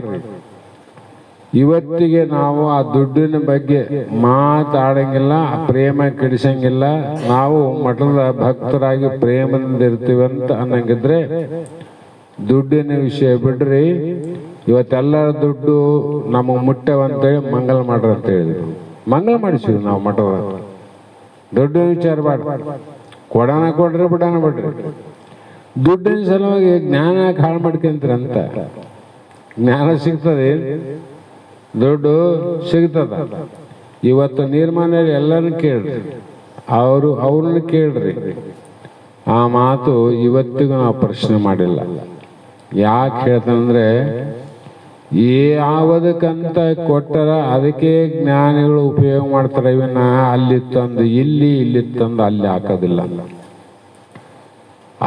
ಇವತ್ತಿಗೆ ನಾವು ಆ ದುಡ್ಡಿನ ಬಗ್ಗೆ ಮಾತಾಡಂಗಿಲ್ಲ, ಪ್ರೇಮ ಕೆಡಿಸಂಗಿಲ್ಲ. ನಾವು ಮಠದ ಭಕ್ತರಾಗಿ ಪ್ರೇಮದಿಂದ ಇರ್ತೀವಿ ಅಂತ ಅನ್ನಂಗಿದ್ರೆ ದುಡ್ಡಿನ ವಿಷಯ ಬಿಡ್ರಿ. ಇವತ್ತೆಲ್ಲರ ದುಡ್ಡು ನಮಗೆ ಮುಟ್ಟವಂತೇಳಿ ಮಂಗಲ ಮಾಡ್ರಿ ಅಂತ ಹೇಳಿದ್ರು. ಮಂಗಲ ಮಾಡಿಸಿದ್ವಿ ನಾವು ಮಠದ. ದುಡ್ಡಿನ ವಿಚಾರ ಬೇಡ, ಕೊಡೋಣ ಕೊಡ್ರಿ, ಬಿಡೋಣ ಬಿಡ್ರಿ. ದುಡ್ಡಿನ ಸಲುವಾಗಿ ಜ್ಞಾನ ಹಾಳು ಮಾಡ್ಕೊಂತೀರಂತ. ಜ್ಞಾನ ಸಿಗ್ತದೆ, ದುಡ್ಡು ಸಿಗ್ತದ. ಇವತ್ತು ನಿರ್ಮಾಣ ಎಲ್ಲರೂ ಕೇಳ್ರಿ, ಅವ್ರನ್ನ ಕೇಳ್ರಿ. ಆ ಮಾತು ಇವತ್ತಿಗೂ ನಾವು ಪ್ರಶ್ನೆ ಮಾಡಿಲ್ಲ. ಯಾಕೆ ಹೇಳ್ತಾನಂದ್ರೆ, ಯಾವುದಕ್ಕಂತ ಕೊಟ್ಟರ ಅದಕ್ಕೆ ಜ್ಞಾನಿಗಳು ಉಪಯೋಗ ಮಾಡ್ತಾರೆ. ಇವನ್ನ ಅಲ್ಲಿ ತಂದು ಇಲ್ಲಿ ತಂದು ಅಲ್ಲಿ ಹಾಕೋದಿಲ್ಲ.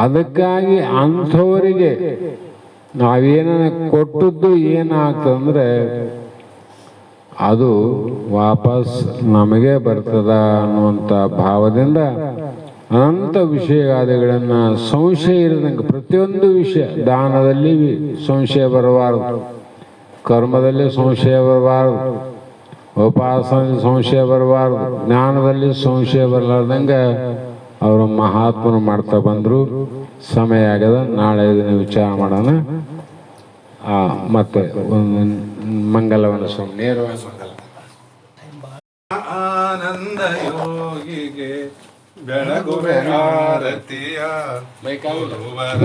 ಅದಕ್ಕಾಗಿ ಅಂಥವರಿಗೆ ನಾವೇನ ಕೊಟ್ಟದ್ದು ಏನಾಗ್ತದಂದ್ರೆ ಅದು ವಾಪಸ್ ನಮಗೆ ಬರ್ತದ ಅನ್ನುವಂಥ ಭಾವದಿಂದ ಅನಂತ ವಿಷಯಗಾದಿಗಳನ್ನ ಸಂಶಯ ಇರದಂಗೆ ಪ್ರತಿಯೊಂದು ವಿಷಯ, ದಾನದಲ್ಲಿ ಸಂಶಯ ಬರಬಾರದು, ಕರ್ಮದಲ್ಲಿ ಸಂಶಯ ಬರಬಾರದು, ಉಪಾಸನೆ ಸಂಶಯ ಬರಬಾರದು, ಜ್ಞಾನದಲ್ಲಿ ಸಂಶಯ ಬರಲಾರ್ದಂಗೆ ಅವರು ಮಹಾತ್ಮರು ಮಾಡ್ತಾ ಬಂದರು. ಸಮಯ ಆಗದ, ನಾಳೆ ಇದನ್ನು ವಿಚಾರ ಮಾಡೋಣ. ಮತ್ತೆ ಒಂದು ಮಂಗಲವನ್ನು ನೇರವಾಗಿ ಆನಂದ ಯೋಗಿಗೆ ಬೆಳಗುವೆ ಆರತಿಯ, ಗುರುವರ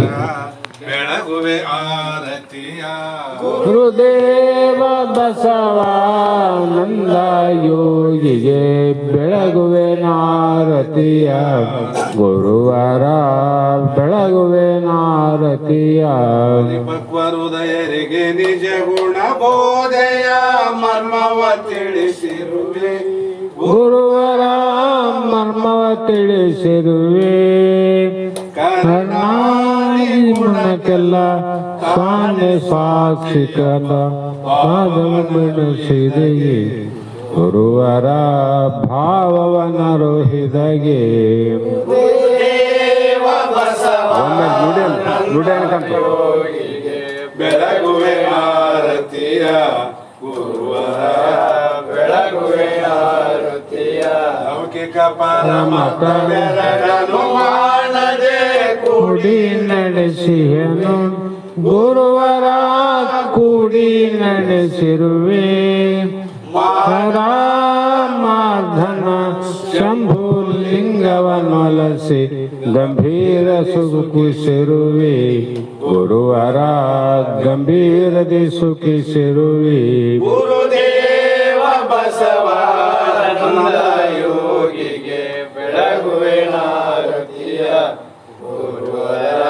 ಬೆಳಗುವೆ ಆರತಿಯ. ಗುರುದೇವ ಬಸವಾನಂದ ಯೋಗಿಗೆ ಬೆಳಗುವೆ ನಾರತಿಯ, ಗುರುವರ ಬೆಳಗುವೆ ನಾರತಿಯ. ಪರಿಪಕ್ವ ಹೃದಯರಿಗೆ ನಿಜ ಗುಣ ಬೋಧೆಯ ಮರ್ಮವ ತಿಳಿಸಿರುವೆ, ಗುರುವರ ಮರ್ಮವ ತಿಳಿಸಿರುವೆ. ಕರ್ಣಾದಿ ಗುಣಕ್ಕೆಲ್ಲ ಸ್ವಾಮಿ ಸಾಕ್ಷಿಕಲ ಪಾದವನ್ನಿಡಿಸಿದೆಯೇ, ಗುರುವರ ಭಾವವನರೋಹಿದಗೆ. ಬೆಳಗುವೆ ಆರತಿಯ, ಗುರುವರ ಬೆಳಗುವೆ ಆರತಿಯ. ಲೌಕಿಕ ಪರಮತವೆರಡನು ಮಾಡದೆ ಕೂಡಿ ನಡೆಸಿಯನು, ಗುರುವರ ಕೂಡಿ ನಡೆಸಿರುವೆ ಪರಮಾರ್ಧನ ಶಂಭುಲಿಂಗವನ್ನೊಲಸಿ ಗಂಭೀರ ಸುಖಿಸಿರುವೆ ಗುರುವರ ಗಂಭೀರದಿ ಸುಖಿಸಿರುವೆ ಗುರುದೇವ ಬಸವಾನಂದ ಯೋಗಿಗೆ ಬೆಳಗುವೆನಾರತಿಯ ಗುರುವರ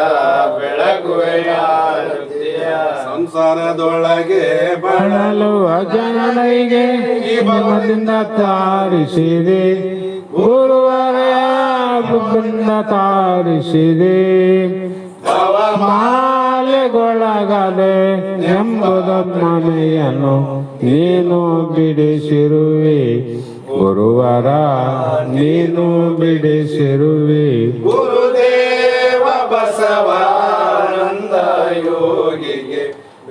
ಬೆಳಗುವೆನಾರತಿಯ ಸಂಸಾರದೊಳಗೆ ಬಳಲು ಅಜನರಿಗೆ ನಿಮ್ಮದಿಂದ ತಾರಿಸಿದೆ ಗುರುವರ ಬೃಂದ ತಾರಿಸಿದೆ ಮಾಲೆಗೊಳಗದೆ ಎಂಬುದ ಮನೆಯನ್ನು ನೀನು ಬಿಡಿಸಿರುವೆ ಗುರುವರ ನೀನು ಬಿಡಿಸಿರುವೆ ಗುರುದೇವ ಬಸವಾನಂದ ಯೋಗಿಗೆ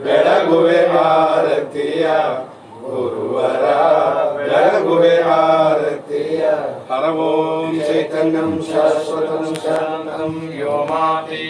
ಬೆಳಗುವೆ ಆರತಿಯ ಗುರುವರ ಬೆಳಗುವೆ ಆರತಿಯ ಹರ ಓಂ ಚೈತನ್ಯಂ ಶಾಶ್ವತಂ ಶಾಂತಂ ವ್ಯೋಮಾತಿ